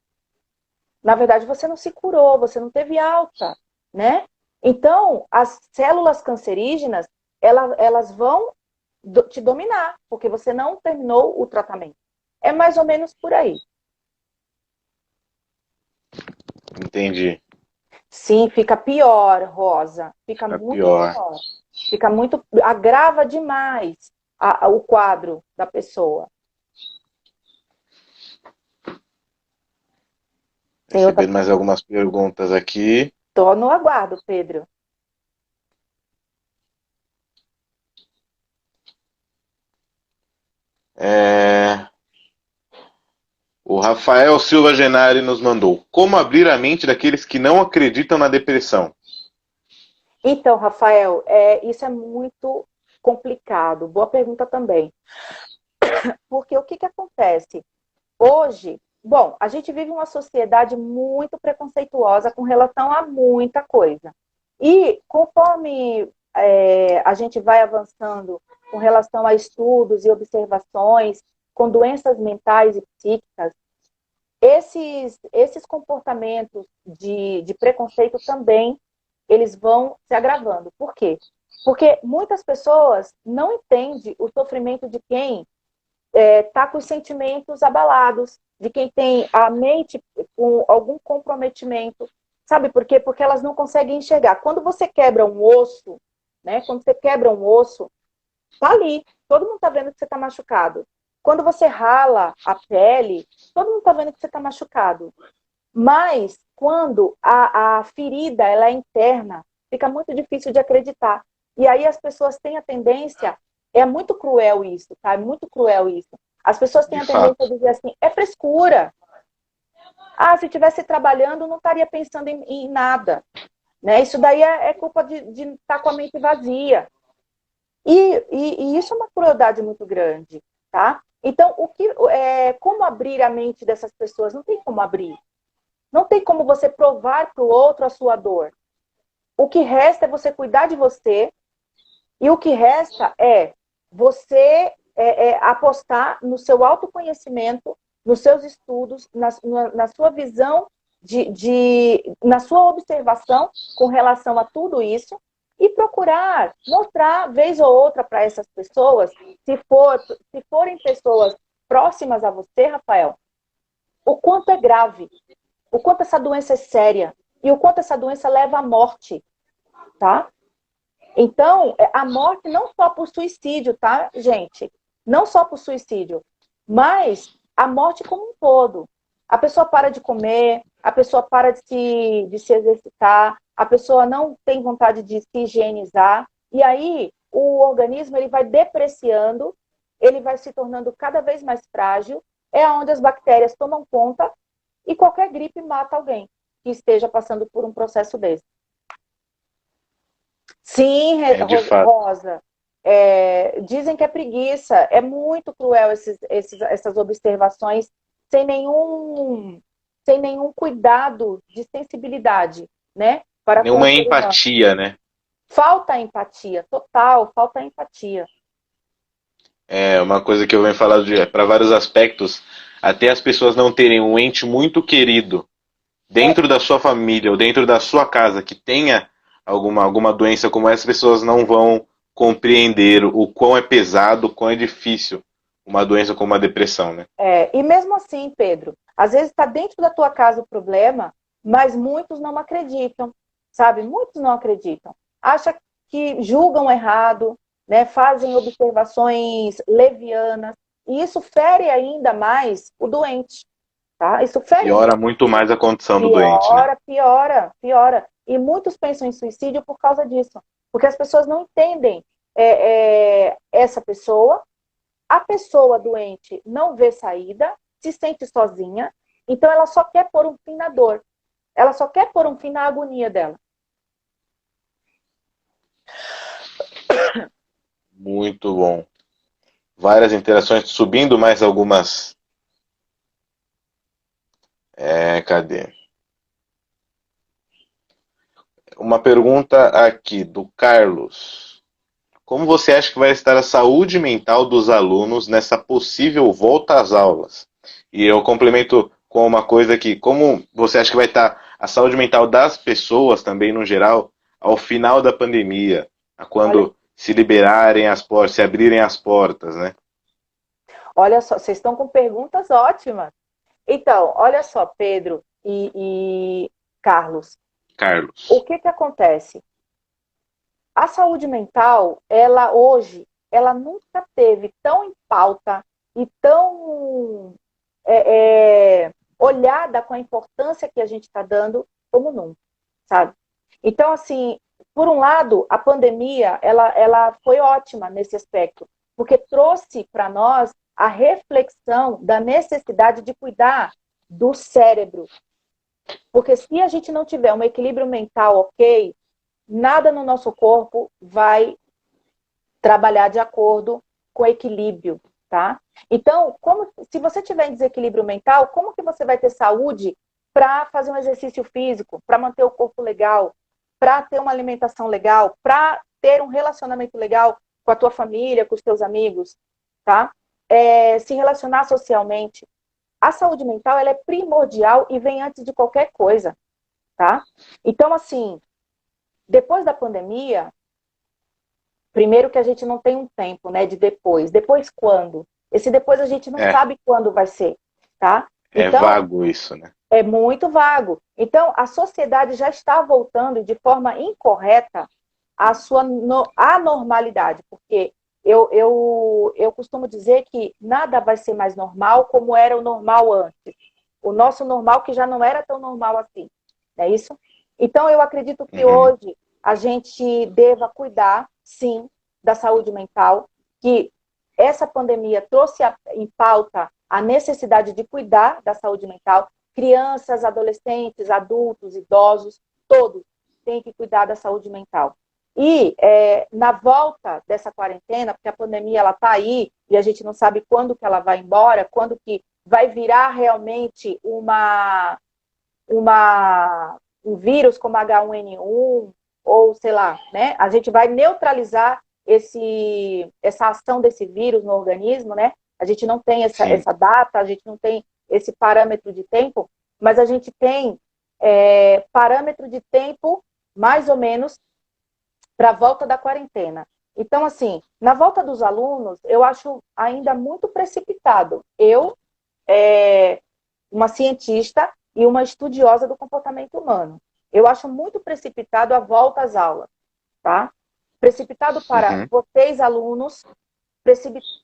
[SPEAKER 2] Na verdade, você não se curou, você não teve alta, né? Então, as células cancerígenas, elas vão te dominar, porque você não terminou o tratamento. É mais ou menos por aí.
[SPEAKER 1] Entendi.
[SPEAKER 2] Sim, fica pior, Rosa. Fica
[SPEAKER 1] Fica
[SPEAKER 2] muito
[SPEAKER 1] pior.
[SPEAKER 2] pior. Fica muito. Agrava demais o quadro da pessoa. Tem outra
[SPEAKER 1] Recebendo mais algumas perguntas aqui.
[SPEAKER 2] Tô no aguardo, Pedro.
[SPEAKER 1] O Rafael Silva Genari nos mandou: como abrir a mente daqueles que não acreditam na depressão?
[SPEAKER 2] Então, Rafael, isso é muito complicado. Boa pergunta também. Porque o que acontece? Hoje, bom, a gente vive uma sociedade muito preconceituosa com relação a muita coisa. E conforme a gente vai avançando com relação a estudos e observações com doenças mentais e psíquicas, esses comportamentos de preconceito também, eles vão se agravando. Por quê? Porque muitas pessoas não entendem o sofrimento de quem está com os sentimentos abalados, de quem tem a mente com algum comprometimento. Sabe por quê? Porque elas não conseguem enxergar. Quando você quebra um osso, né? Quando você quebra um osso, tá ali. Todo mundo está vendo que você está machucado. Quando você rala a pele, todo mundo está vendo que você está machucado. Mas quando a ferida ela é interna, fica muito difícil de acreditar. E aí as pessoas têm a tendência, é muito cruel isso, tá? É muito cruel isso. As pessoas têm
[SPEAKER 1] De
[SPEAKER 2] a tendência a
[SPEAKER 1] fato.
[SPEAKER 2] dizer assim, é frescura. Se estivesse trabalhando, não estaria pensando em nada. Né? Isso daí é culpa de estar com a mente vazia. E isso é uma crueldade muito grande, tá? Então, como abrir a mente dessas pessoas? Não tem como abrir. Não tem como você provar para o outro a sua dor. O que resta é você cuidar de você e o que resta é você apostar no seu autoconhecimento, nos seus estudos, na sua visão, na sua observação com relação a tudo isso e procurar mostrar, vez ou outra, para essas pessoas, se forem pessoas próximas a você, Rafael, o quanto é grave, o quanto essa doença é séria e o quanto essa doença leva à morte, tá? Então, a morte não só por suicídio, tá, gente? Não só por suicídio, mas a morte como um todo. A pessoa para de comer, a pessoa para de se exercitar, a pessoa não tem vontade de se higienizar, e aí o organismo ele vai depreciando, ele vai se tornando cada vez mais frágil, é onde as bactérias tomam conta e qualquer gripe mata alguém que esteja passando por um processo desse. Sim,
[SPEAKER 1] De fato.
[SPEAKER 2] Rosa. Dizem que é preguiça. É muito cruel essas observações sem nenhum cuidado de sensibilidade, né? Para com o
[SPEAKER 1] Nenhuma
[SPEAKER 2] ser humano.
[SPEAKER 1] empatia, né?
[SPEAKER 2] Falta empatia, total, falta empatia.
[SPEAKER 1] É uma coisa que eu venho falar para vários aspectos, até as pessoas não terem um ente muito querido
[SPEAKER 2] É,
[SPEAKER 1] dentro da sua família ou dentro da sua casa que tenha alguma doença como essa, as pessoas não vão compreender o quão é pesado, o quão é difícil uma doença como a depressão, né?
[SPEAKER 2] e mesmo assim, Pedro, às vezes está dentro da tua casa o problema, mas muitos não acreditam, sabe? Muitos não acreditam. Acham que julgam errado, né? Fazem observações levianas, e isso fere ainda mais o doente, tá? Isso fere
[SPEAKER 1] Piora muito mais a condição do doente, né?
[SPEAKER 2] piora, piora, piora. E muitos pensam em suicídio por causa disso, porque as pessoas não entendem essa pessoa. A pessoa doente não vê saída, se sente sozinha, então ela só quer pôr um fim na dor. Ela só quer pôr um fim na agonia dela.
[SPEAKER 1] Muito bom. Várias interações, subindo mais algumas. Cadê? Uma pergunta aqui do Carlos. Como você acha que vai estar a saúde mental dos alunos nessa possível volta às aulas? E eu complemento com uma coisa que, como você acha que vai estar a saúde mental das pessoas também no geral ao final da pandemia,
[SPEAKER 2] Olha,
[SPEAKER 1] quando se liberarem as portas, se abrirem as portas, né?
[SPEAKER 2] olha só, vocês estão com perguntas ótimas. Então, olha só, Pedro e Carlos, o
[SPEAKER 1] Carlos.
[SPEAKER 2] que acontece? A saúde mental, ela hoje, ela nunca teve tão em pauta e tão olhada com a importância que a gente está dando como nunca, sabe? Então, assim, por um lado, a pandemia, ela foi ótima nesse aspecto, porque trouxe para nós a reflexão da necessidade de cuidar do cérebro. Porque se a gente não tiver um equilíbrio mental ok, nada no nosso corpo vai trabalhar de acordo com o equilíbrio, tá? Então, se você tiver em desequilíbrio mental, como que você vai ter saúde para fazer um exercício físico, para manter o corpo legal, para ter uma alimentação legal, para ter um relacionamento legal com a tua família, com os teus amigos, tá? Se relacionar socialmente. A saúde mental, ela é primordial e vem antes de qualquer coisa, tá? Então, assim, depois da pandemia, primeiro que a gente não tem um tempo, né, de depois. Depois quando? Esse depois a gente não
[SPEAKER 1] É,
[SPEAKER 2] sabe quando vai ser, tá?
[SPEAKER 1] é
[SPEAKER 2] Então,
[SPEAKER 1] vago isso, né?
[SPEAKER 2] é muito vago. Então, a sociedade já está voltando de forma incorreta à sua anormalidade, porque eu costumo dizer que nada vai ser mais normal como era o normal antes. O nosso normal que já não era tão normal assim, não é isso? Então, eu acredito que
[SPEAKER 1] Uhum.
[SPEAKER 2] hoje a gente deva cuidar, sim, da saúde mental, que essa pandemia trouxe em pauta a necessidade de cuidar da saúde mental. Crianças, adolescentes, adultos, idosos, todos têm que cuidar da saúde mental. E na volta dessa quarentena, porque a pandemia ela está aí e a gente não sabe quando que ela vai embora, quando que vai virar realmente um vírus como H1N1 ou sei lá, né? A gente vai neutralizar essa ação desse vírus no organismo, né? A gente não tem
[SPEAKER 1] Sim.
[SPEAKER 2] essa data, a gente não tem esse parâmetro de tempo, mas a gente tem parâmetro de tempo, mais ou menos, para a volta da quarentena. Então, assim, na volta dos alunos, eu acho ainda muito precipitado. Eu, uma cientista e uma estudiosa do comportamento humano, eu acho muito precipitado a volta às aulas, tá? Precipitado para
[SPEAKER 1] Uhum.
[SPEAKER 2] vocês, alunos,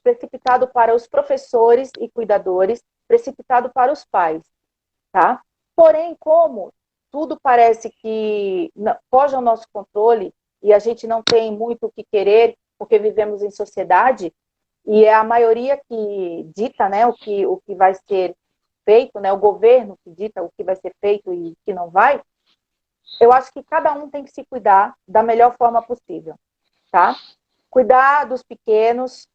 [SPEAKER 2] precipitado para os professores e cuidadores, precipitado para os pais, tá? Porém, como tudo parece que foge ao nosso controle e a gente não tem muito o que querer, porque vivemos em sociedade, e é a maioria que dita, né, o que vai ser feito, né, o governo que dita o que vai ser feito e o que não vai. Eu acho que cada um tem que se cuidar da melhor forma possível, tá? Cuidar dos pequenos,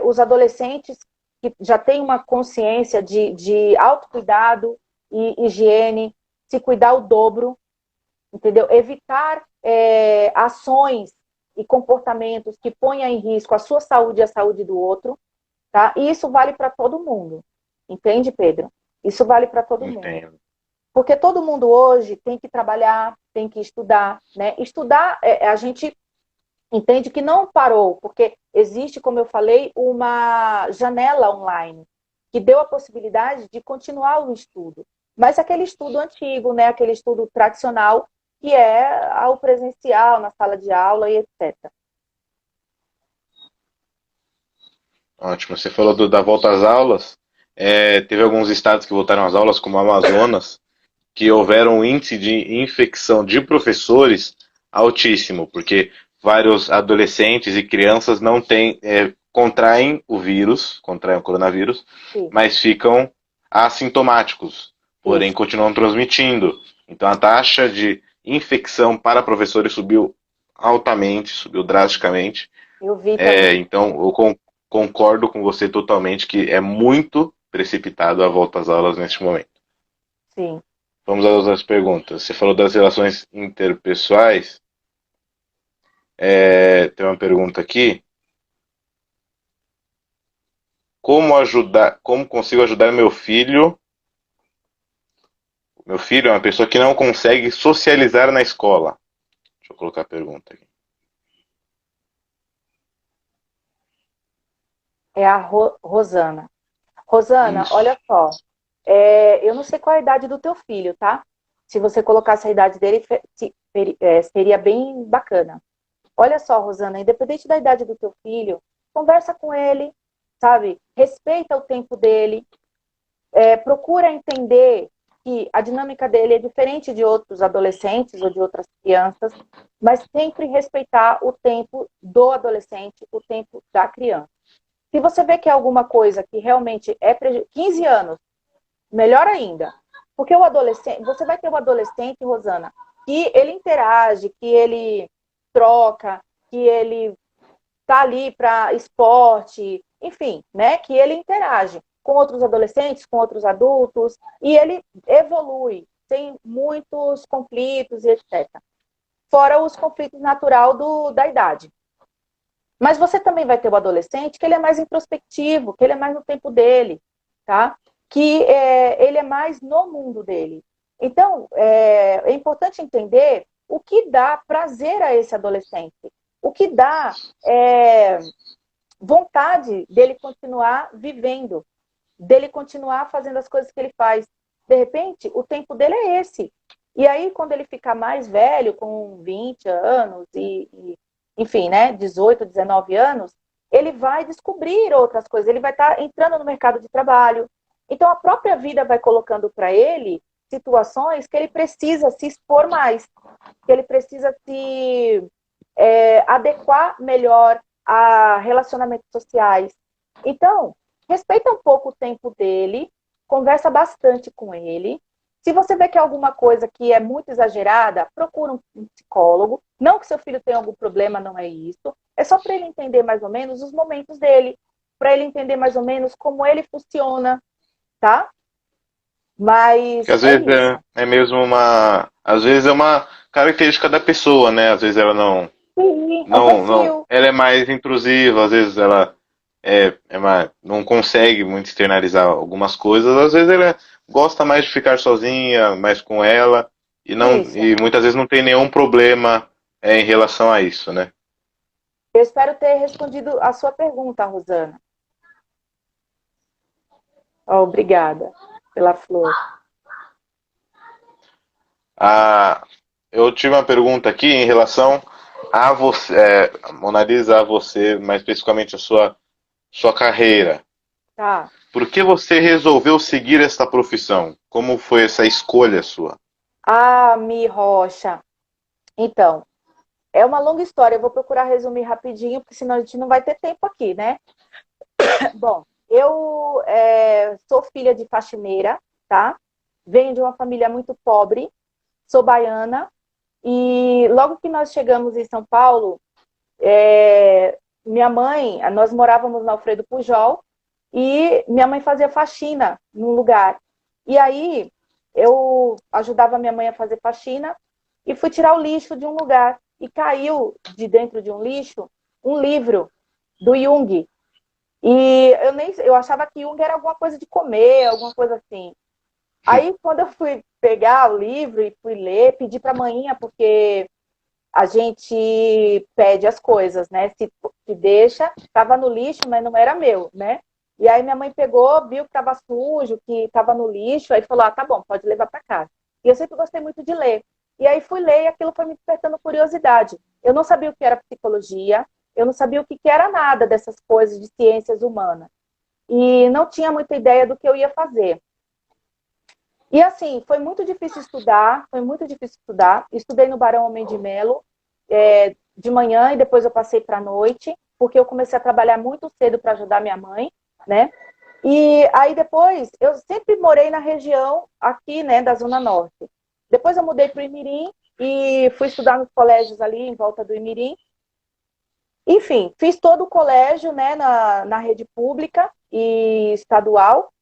[SPEAKER 2] os adolescentes que já têm uma consciência de autocuidado e higiene, se cuidar o dobro, entendeu? Evitar ações e comportamentos que ponham em risco a sua saúde e a saúde do outro, tá? E isso vale para todo mundo, entende, Pedro? Isso vale para todo mundo.
[SPEAKER 1] Entendo.
[SPEAKER 2] Porque todo mundo hoje tem que trabalhar, tem que estudar, né? Estudar, a gente entende que não parou, porque existe, como eu falei, uma janela online que deu a possibilidade de continuar o estudo. Mas aquele estudo antigo, né? Aquele estudo tradicional, que é o presencial, na sala de aula e etc.
[SPEAKER 1] Ótimo. Você falou da volta às aulas. Teve alguns estados que voltaram às aulas, como o Amazonas, que houveram um índice de infecção de professores altíssimo, porque vários adolescentes e crianças não têm, contraem o vírus, contraem o coronavírus,
[SPEAKER 2] Sim,
[SPEAKER 1] mas ficam assintomáticos, porém
[SPEAKER 2] isso.
[SPEAKER 1] continuam transmitindo. Então a taxa de infecção para professores subiu altamente, subiu drasticamente.
[SPEAKER 2] Eu vi também.
[SPEAKER 1] Então eu concordo com você totalmente que é muito precipitado a volta às aulas neste momento.
[SPEAKER 2] Sim.
[SPEAKER 1] Vamos às outras perguntas. Você falou das relações interpessoais. Tem uma pergunta aqui. Como consigo ajudar meu filho? Meu filho é uma pessoa que não consegue socializar na escola. Deixa eu colocar a pergunta aqui.
[SPEAKER 2] É a Rosana. Rosana,
[SPEAKER 1] Isso.
[SPEAKER 2] olha só. Eu não sei qual é a idade do teu filho, tá? Se você colocasse a idade dele, seria bem bacana. Olha só, Rosana, independente da idade do teu filho, conversa com ele, sabe? Respeita o tempo dele, procura entender que a dinâmica dele é diferente de outros adolescentes ou de outras crianças, mas sempre respeitar o tempo do adolescente, o tempo da criança. Se você vê que é alguma coisa que realmente 15 anos, melhor ainda. Porque o adolescente, você vai ter um adolescente, Rosana, que ele interage, que ele troca, que ele tá ali para esporte, enfim, né? Que ele interage com outros adolescentes, com outros adultos, e ele evolui, tem muitos conflitos e etc. Fora os conflitos natural da idade. Mas você também vai ter o adolescente que ele é mais introspectivo, que ele é mais no tempo dele, tá? Que ele é mais no mundo dele. Então, é importante entender o que dá prazer a esse adolescente, o que dá vontade dele continuar vivendo, dele continuar fazendo as coisas que ele faz. De repente, o tempo dele é esse. E aí, quando ele ficar mais velho, com 20 anos enfim, né, 18, 19 anos, ele vai descobrir outras coisas, ele vai estar entrando no mercado de trabalho. Então, a própria vida vai colocando para ele situações que ele precisa se expor mais, que ele precisa se adequar melhor a relacionamentos sociais. Então, respeita um pouco o tempo dele, conversa bastante com ele. Se você vê que é alguma coisa que é muito exagerada, procura um psicólogo. Não que seu filho tenha algum problema, não é isso. É só para ele entender mais ou menos os momentos dele, para ele entender mais ou menos como ele funciona, tá?
[SPEAKER 1] Que
[SPEAKER 2] Mas
[SPEAKER 1] às
[SPEAKER 2] é
[SPEAKER 1] vezes
[SPEAKER 2] isso.
[SPEAKER 1] é mesmo uma. Às vezes é uma característica da pessoa, né? Às vezes ela não.
[SPEAKER 2] Sim, é um
[SPEAKER 1] Não.
[SPEAKER 2] perfil.
[SPEAKER 1] Ela é mais intrusiva, às vezes ela não consegue muito externalizar algumas coisas, às vezes ela gosta mais de ficar sozinha, mais com ela,
[SPEAKER 2] Isso.
[SPEAKER 1] e muitas vezes não tem nenhum problema em relação a isso, né?
[SPEAKER 2] Eu espero ter respondido a sua pergunta, Rosana. Oh, obrigada pela flor.
[SPEAKER 1] Ah, eu tive uma pergunta aqui em relação a você, Mona Lisa, a você, mais especificamente a sua carreira.
[SPEAKER 2] Tá.
[SPEAKER 1] Por que você resolveu seguir esta profissão? Como foi essa escolha sua?
[SPEAKER 2] Ah, Mi Rocha. Então, é uma longa história. Eu vou procurar resumir rapidinho, porque senão a gente não vai ter tempo aqui, né? Bom, eu sou filha de faxineira, tá? Venho de uma família muito pobre, sou baiana, e logo que nós chegamos em São Paulo, minha mãe, nós morávamos na Alfredo Pujol, e minha mãe fazia faxina num lugar. E aí eu ajudava minha mãe a fazer faxina e fui tirar o lixo de um lugar. E caiu de dentro de um lixo um livro do Jung. E eu achava que Jung era alguma coisa de comer, alguma coisa assim. Aí, quando eu fui pegar o livro e fui ler, pedi para a manhinha, porque a gente pede as coisas, né? Se deixa, estava no lixo, mas não era meu, né? E aí minha mãe pegou, viu que estava sujo, que estava no lixo, aí falou, ah, tá bom, pode levar para casa. E eu sempre gostei muito de ler. E aí fui ler e aquilo foi me despertando curiosidade. Eu não sabia o que era psicologia, eu não sabia o que era nada dessas coisas de ciências humanas. E não tinha muita ideia do que eu ia fazer. E assim, foi muito difícil estudar, foi muito difícil estudar. Estudei no Barão Homem de Melo, de manhã e depois eu passei para a noite, porque eu comecei a trabalhar muito cedo para ajudar minha mãe, né? E aí depois, eu sempre morei na região aqui, né, da Zona Norte. Depois eu mudei para o Imirim e fui estudar nos colégios ali em volta do Imirim. Enfim, fiz todo o colégio, né, na rede pública e estadual.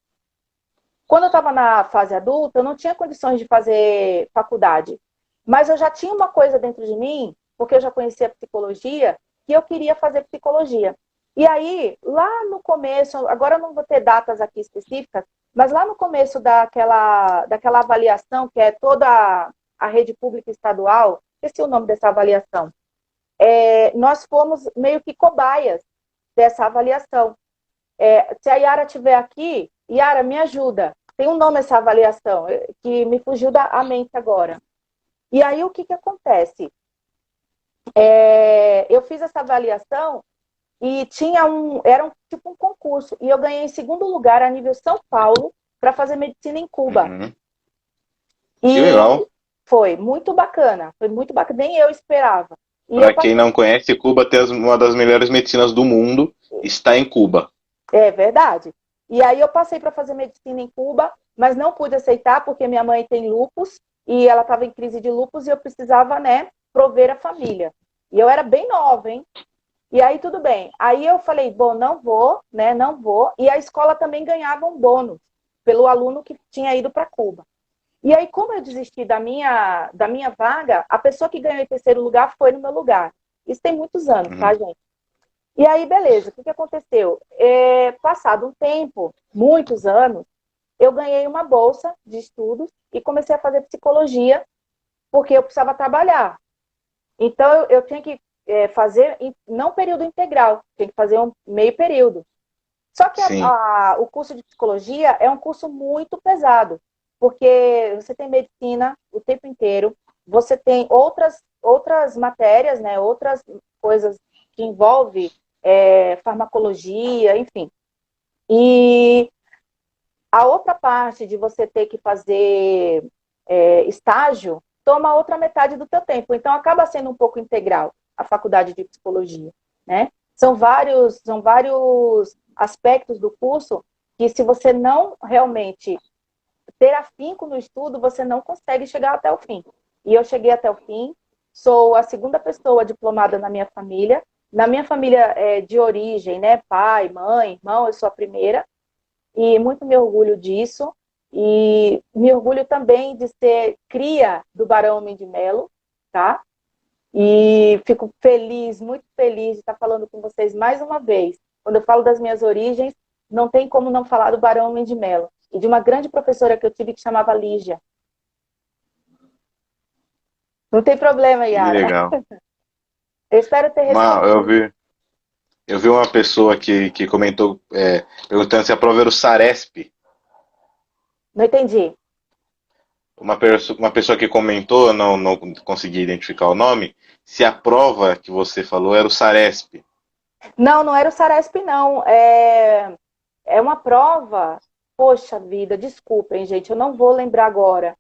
[SPEAKER 2] Quando eu estava na fase adulta, eu não tinha condições de fazer faculdade, mas eu já tinha uma coisa dentro de mim, porque eu já conhecia psicologia, que eu queria fazer psicologia. E aí, lá no começo, agora eu não vou ter datas aqui específicas, mas lá no começo daquela avaliação, que é toda a rede pública estadual, esqueci o nome dessa avaliação, nós fomos meio que cobaias dessa avaliação. Se a Yara estiver aqui, Yara, me ajuda. Tem um nome essa avaliação, que me fugiu da mente agora. E aí, o que acontece? Eu fiz essa avaliação e era tipo um concurso. E eu ganhei em segundo lugar a nível São Paulo para fazer medicina em Cuba.
[SPEAKER 1] Uhum. Que
[SPEAKER 2] E
[SPEAKER 1] legal.
[SPEAKER 2] foi muito bacana. Foi muito bacana. Nem eu esperava. E eu
[SPEAKER 1] Para quem
[SPEAKER 2] passei.
[SPEAKER 1] não conhece, Cuba tem uma das melhores medicinas do mundo, está em Cuba.
[SPEAKER 2] É verdade. E aí eu passei para fazer medicina em Cuba, mas não pude aceitar porque minha mãe tem lupus e ela estava em crise de lupus e eu precisava, né, prover a família. E eu era bem nova, hein? E aí tudo bem. Aí eu falei, bom, não vou, né, não vou. E a escola também ganhava um bônus pelo aluno que tinha ido para Cuba. E aí, como eu desisti da minha vaga, a pessoa que ganhou em terceiro lugar foi no meu lugar. Isso tem muitos anos, tá,
[SPEAKER 1] Uhum.
[SPEAKER 2] gente? E aí, beleza, o que aconteceu? Passado um tempo, muitos anos, eu ganhei uma bolsa de estudos e comecei a fazer psicologia, porque eu precisava trabalhar. Então, eu tinha que fazer, não período integral, tinha que fazer um meio período. Só que
[SPEAKER 1] Sim,
[SPEAKER 2] o curso de psicologia é um curso muito pesado, porque você tem medicina o tempo inteiro, você tem outras matérias, né, outras coisas que envolvem farmacologia, enfim. E a outra parte de você ter que fazer estágio toma outra metade do teu tempo. Então, acaba sendo um pouco integral a faculdade de psicologia, né? São vários aspectos do curso que, se você não realmente ter afinco no estudo, você não consegue chegar até o fim. E eu cheguei até o fim, sou a segunda pessoa diplomada na minha família. Na minha família de origem, né, pai, mãe, irmão, eu sou a primeira. E muito me orgulho disso. E me orgulho também de ser cria do Barão Homem de Melo, tá? E fico feliz, muito feliz de estar falando com vocês mais uma vez. Quando eu falo das minhas origens, não tem como não falar do Barão Homem de Melo e de uma grande professora que eu tive que chamava Lígia. Não tem problema,
[SPEAKER 1] que
[SPEAKER 2] Yara.
[SPEAKER 1] legal.
[SPEAKER 2] Eu espero ter
[SPEAKER 1] Mal, eu
[SPEAKER 2] respondido.
[SPEAKER 1] vi, eu vi uma pessoa que comentou, perguntando se a prova era o Saresp.
[SPEAKER 2] Não entendi.
[SPEAKER 1] Uma pessoa que comentou, não consegui identificar o nome, se a prova que você falou era o Saresp.
[SPEAKER 2] Não, não era o Saresp, não. É uma prova. Poxa vida, desculpem, gente, eu não vou lembrar agora.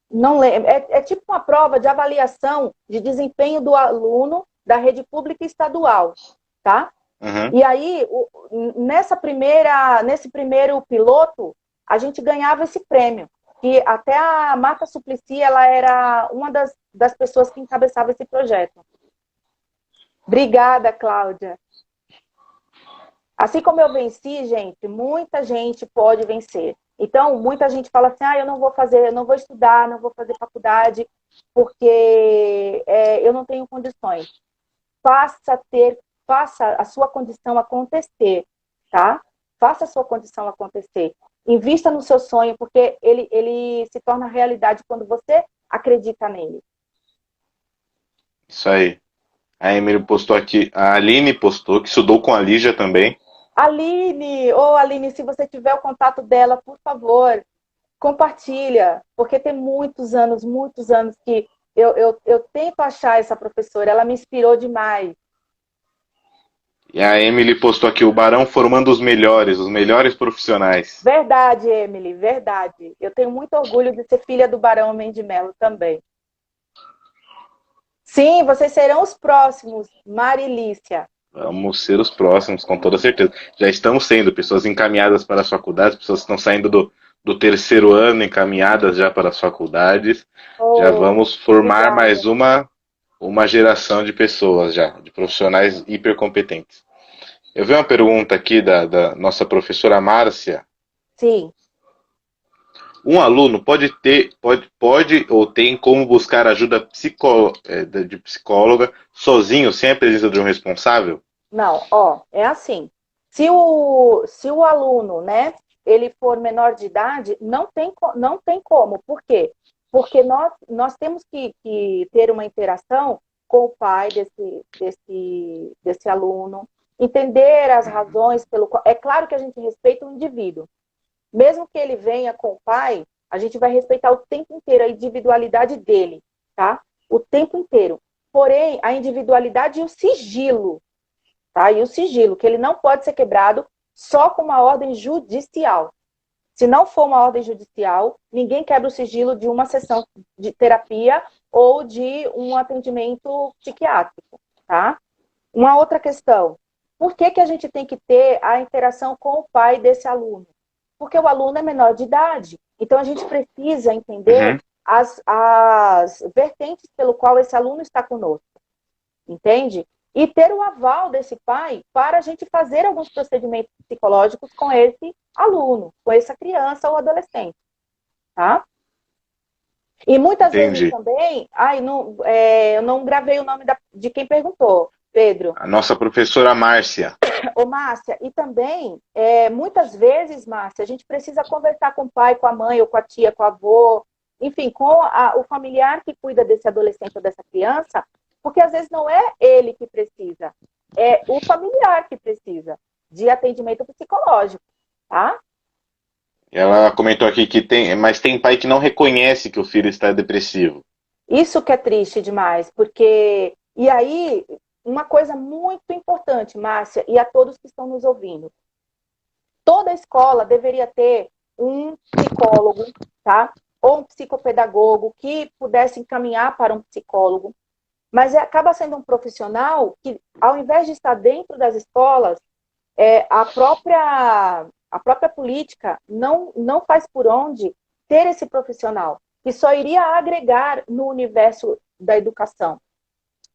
[SPEAKER 2] Não lembro. É tipo uma prova de avaliação de desempenho do aluno da rede pública e estadual, tá?
[SPEAKER 1] Uhum.
[SPEAKER 2] E aí, nesse primeiro piloto, a gente ganhava esse prêmio. Que até a Marta Suplicy, ela era uma das pessoas que encabeçava esse projeto. Obrigada, Cláudia. Assim como eu venci, gente, muita gente pode vencer. Então, muita gente fala assim, eu não vou fazer, eu não vou estudar, não vou fazer faculdade, porque eu não tenho condições. Faça a sua condição acontecer, tá? Faça a sua condição acontecer. Invista no seu sonho, porque ele se torna realidade quando você acredita nele.
[SPEAKER 1] Isso aí. A Emily postou aqui, a Aline postou, que estudou com a Lígia também.
[SPEAKER 2] Aline, se você tiver o contato dela, por favor, compartilha, porque tem muitos anos que eu tento achar essa professora, ela me inspirou demais.
[SPEAKER 1] E a Emily postou aqui, o Barão formando os melhores profissionais.
[SPEAKER 2] Verdade, Emily, verdade. Eu tenho muito orgulho de ser filha do Barão Mendes de Mello também. Sim, vocês serão os próximos, Marilícia.
[SPEAKER 1] Vamos ser os próximos, com toda certeza. Já estamos sendo pessoas encaminhadas para as faculdades, pessoas que estão saindo do terceiro ano encaminhadas já para as faculdades. Já
[SPEAKER 2] Oh,
[SPEAKER 1] vamos formar
[SPEAKER 2] obrigada.
[SPEAKER 1] mais uma geração de pessoas já, de profissionais hipercompetentes. Eu vi uma pergunta aqui da nossa professora Márcia.
[SPEAKER 2] Sim.
[SPEAKER 1] Um aluno pode ou tem como buscar ajuda de psicóloga sozinho, sem a presença de um responsável?
[SPEAKER 2] Não, é assim. Se o aluno, né, ele for menor de idade, não tem como. Por quê? Porque nós temos que ter uma interação com o pai desse aluno, entender as razões pelo qual. É claro que a gente respeita o indivíduo. Mesmo que ele venha com o pai, a gente vai respeitar o tempo inteiro a individualidade dele, tá? O tempo inteiro. Porém, a individualidade e o sigilo, tá? E o sigilo, que ele não pode ser quebrado só com uma ordem judicial. Se não for uma ordem judicial, ninguém quebra o sigilo de uma sessão de terapia ou de um atendimento psiquiátrico, tá? Uma outra questão. Por que a gente tem que ter a interação com o pai desse aluno? Porque o aluno é menor de idade. Então, a gente precisa entender
[SPEAKER 1] Uhum.
[SPEAKER 2] as vertentes pelo qual esse aluno está conosco. Entende? E ter o aval desse pai para a gente fazer alguns procedimentos psicológicos com esse aluno, com essa criança ou adolescente, tá? E muitas vezes
[SPEAKER 1] Entendi.
[SPEAKER 2] também, eu não gravei o nome de quem perguntou, Pedro.
[SPEAKER 1] A nossa professora Márcia.
[SPEAKER 2] Ô, Márcia, e também, muitas vezes, Márcia, a gente precisa conversar com o pai, com a mãe, ou com a tia, com o avô, enfim, com o familiar que cuida desse adolescente ou dessa criança, porque às vezes não é ele que precisa, é o familiar que precisa de atendimento psicológico, tá?
[SPEAKER 1] Ela comentou aqui que mas tem pai que não reconhece que o filho está depressivo.
[SPEAKER 2] Isso que é triste demais, porque. E aí, uma coisa muito importante, Márcia, e a todos que estão nos ouvindo: toda escola deveria ter um psicólogo, tá? Ou um psicopedagogo que pudesse encaminhar para um psicólogo, mas acaba sendo um profissional que, ao invés de estar dentro das escolas, a própria política não faz por onde ter esse profissional, que só iria agregar no universo da educação.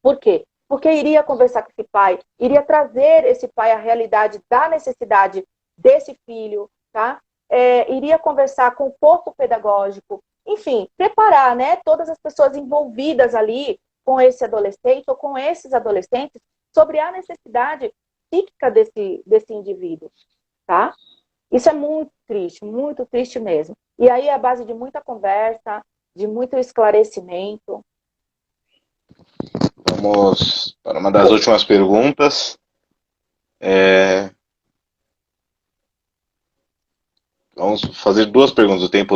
[SPEAKER 2] Por quê? Porque iria conversar com esse pai, iria trazer esse pai à realidade da necessidade desse filho, tá? Iria conversar com o corpo pedagógico, enfim, preparar, né, todas as pessoas envolvidas ali com esse adolescente ou com esses adolescentes sobre a necessidade psíquica desse indivíduo, tá? Isso é muito triste mesmo. E aí é a base de muita conversa, de muito esclarecimento.
[SPEAKER 1] Vamos para uma das últimas perguntas. Vamos fazer duas perguntas. O tempo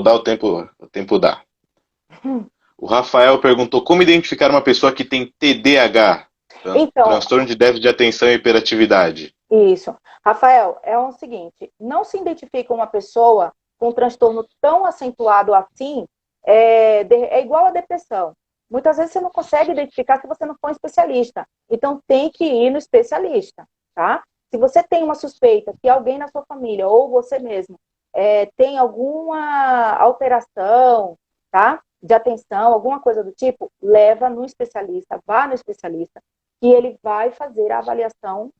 [SPEAKER 1] dá. O Rafael perguntou como identificar uma pessoa que tem TDAH,
[SPEAKER 2] Então,
[SPEAKER 1] transtorno de déficit de atenção e hiperatividade.
[SPEAKER 2] isso. Rafael, é o seguinte, não se identifica uma pessoa com um transtorno tão acentuado assim É igual a depressão. Muitas vezes você não consegue identificar se você não for um especialista. Então, tem que ir no especialista, tá? Se você tem uma suspeita que alguém na sua família ou você mesmo tem alguma alteração, tá? De atenção, alguma coisa do tipo, leva no especialista, vá no especialista, que ele vai fazer a avaliação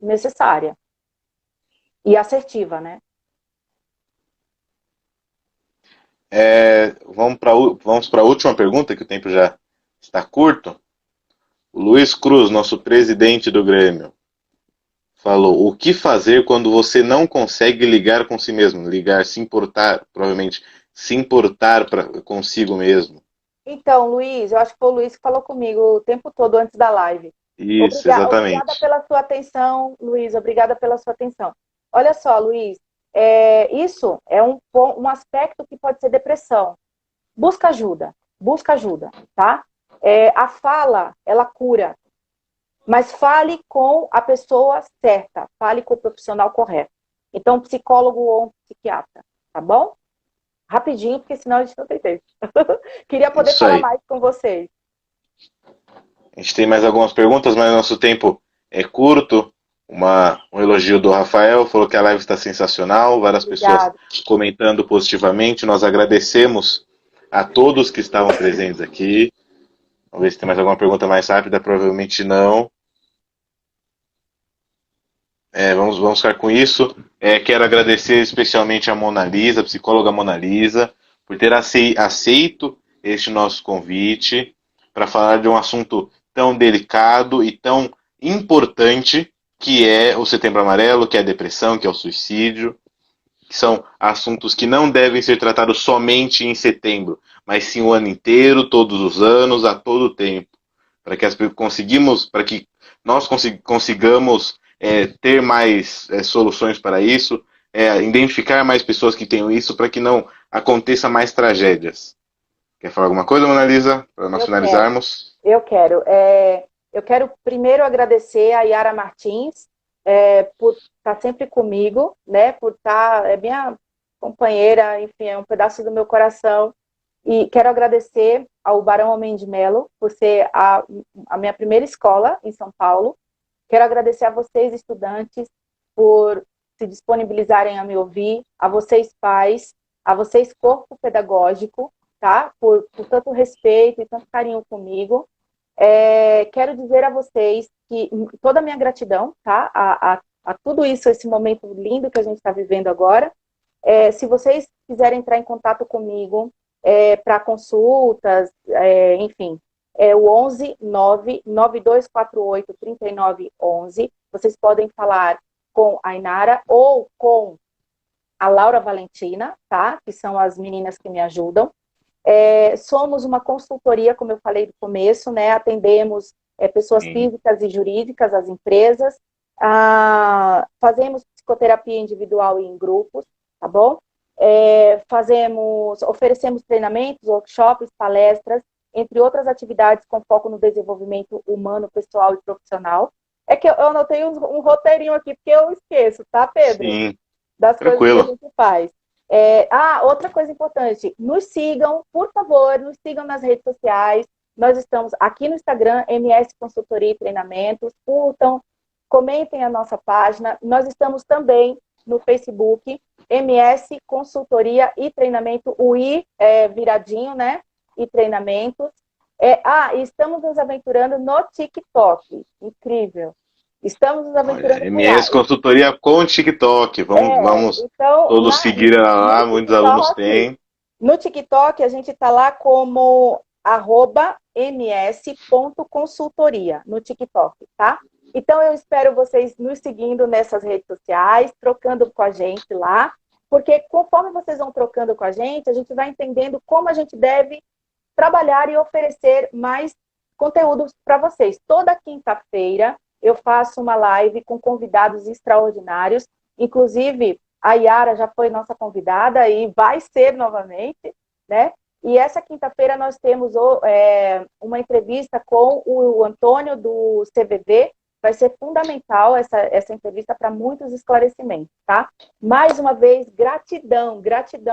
[SPEAKER 2] necessária e assertiva, né?
[SPEAKER 1] Vamos para a última pergunta, que o tempo já está curto. O Luiz Cruz, nosso presidente do Grêmio, falou: o que fazer quando você não consegue ligar com si mesmo? Ligar, se importar, provavelmente, se importar consigo mesmo.
[SPEAKER 2] Então, Luiz, eu acho que foi o Luiz que falou comigo o tempo todo antes da live.
[SPEAKER 1] Isso,
[SPEAKER 2] Obrigada
[SPEAKER 1] exatamente.
[SPEAKER 2] pela sua atenção, Luiz. Obrigada pela sua atenção. Olha só, Luiz, isso é um aspecto que pode ser depressão. Busca ajuda, tá? A fala, ela cura, mas fale com a pessoa certa, fale com o profissional correto. Então, psicólogo ou um psiquiatra, tá bom? Rapidinho, porque senão a gente não tem tempo. Queria poder
[SPEAKER 1] Isso
[SPEAKER 2] falar
[SPEAKER 1] aí.
[SPEAKER 2] mais com vocês.
[SPEAKER 1] A gente tem mais algumas perguntas, mas nosso tempo é curto. Um elogio do Rafael, falou que a live está sensacional, várias pessoas
[SPEAKER 2] Obrigada.
[SPEAKER 1] comentando positivamente. Nós agradecemos a todos que estavam presentes aqui. Vamos ver se tem mais alguma pergunta mais rápida, provavelmente não. Vamos ficar com isso. Quero agradecer especialmente a Mona Lisa, a psicóloga Mona Lisa, por ter aceito este nosso convite para falar de um assunto tão delicado e tão importante que é o Setembro Amarelo, que é a depressão, que é o suicídio, que são assuntos que não devem ser tratados somente em setembro, mas sim o ano inteiro, todos os anos, a todo tempo, para que nós consigamos ter mais soluções para isso, identificar mais pessoas que tenham isso, para que não aconteça mais tragédias. Quer falar alguma coisa, Mona Lisa, para nós
[SPEAKER 2] Eu quero.
[SPEAKER 1] finalizarmos?
[SPEAKER 2] Eu quero. Eu quero primeiro agradecer a Yara Martins por estar sempre comigo, né? Por estar, é minha companheira, enfim, é um pedaço do meu coração. E quero agradecer ao Barão Homem de Melo por ser a minha primeira escola em São Paulo. Quero agradecer a vocês, estudantes, por se disponibilizarem a me ouvir, a vocês, pais, a vocês, corpo pedagógico, tá? Por tanto respeito e tanto carinho comigo. Quero dizer a vocês que toda a minha gratidão, tá? A tudo isso, esse momento lindo que a gente está vivendo agora. Se vocês quiserem entrar em contato comigo para consultas, enfim, o 11 99248 3911. Vocês podem falar com a Inara ou com a Laura Valentina, tá? Que são as meninas que me ajudam. Somos uma consultoria, como eu falei no começo, né? Atendemos pessoas
[SPEAKER 1] Sim.
[SPEAKER 2] físicas e jurídicas, as empresas. Fazemos psicoterapia individual e em grupos, tá bom? Oferecemos treinamentos, workshops, palestras, entre outras atividades com foco no desenvolvimento humano, pessoal e profissional. É que eu anotei um roteirinho aqui, porque eu esqueço, tá, Pedro?
[SPEAKER 1] Sim,
[SPEAKER 2] Das coisas que a
[SPEAKER 1] tranquilo.
[SPEAKER 2] gente faz. Outra coisa importante, nos sigam, por favor, nos sigam nas redes sociais. Nós estamos aqui no Instagram, MS Consultoria e Treinamentos. Curtam, comentem a nossa página. Nós estamos também no Facebook, MS Consultoria e Treinamento, o I viradinho, né? E treinamentos. Estamos nos aventurando no TikTok. Incrível. Estamos nos
[SPEAKER 1] Olha,
[SPEAKER 2] aventurando por lá.
[SPEAKER 1] MS Consultoria com TikTok. Vamos
[SPEAKER 2] Então,
[SPEAKER 1] todos seguir ela
[SPEAKER 2] no
[SPEAKER 1] lá, muitos alunos
[SPEAKER 2] TikTok,
[SPEAKER 1] têm.
[SPEAKER 2] no TikTok a gente está lá como @ms.consultoria no TikTok, tá? Então eu espero vocês nos seguindo nessas redes sociais, trocando com a gente lá, porque conforme vocês vão trocando com a gente vai entendendo como a gente deve trabalhar e oferecer mais conteúdos para vocês. Toda quinta-feira eu faço uma live com convidados extraordinários, inclusive a Yara já foi nossa convidada e vai ser novamente, né? E essa quinta-feira nós temos uma entrevista com o Antônio do CVV, vai ser fundamental essa entrevista para muitos esclarecimentos, tá? Mais uma vez, gratidão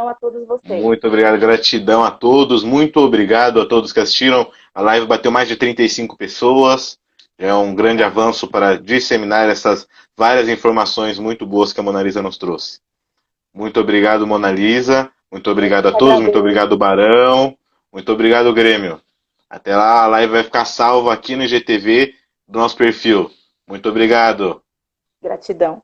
[SPEAKER 2] a todos vocês.
[SPEAKER 1] Muito obrigado, gratidão a todos, muito obrigado a todos que assistiram. A live bateu mais de 35 pessoas, é um grande avanço para disseminar essas várias informações muito boas que a Mona Lisa nos trouxe. Muito obrigado, Mona Lisa, muito obrigado a todos, muito obrigado, Barão, muito obrigado, Grêmio. Até lá, a live vai ficar salva aqui no IGTV do nosso perfil. Muito obrigado.
[SPEAKER 2] Gratidão.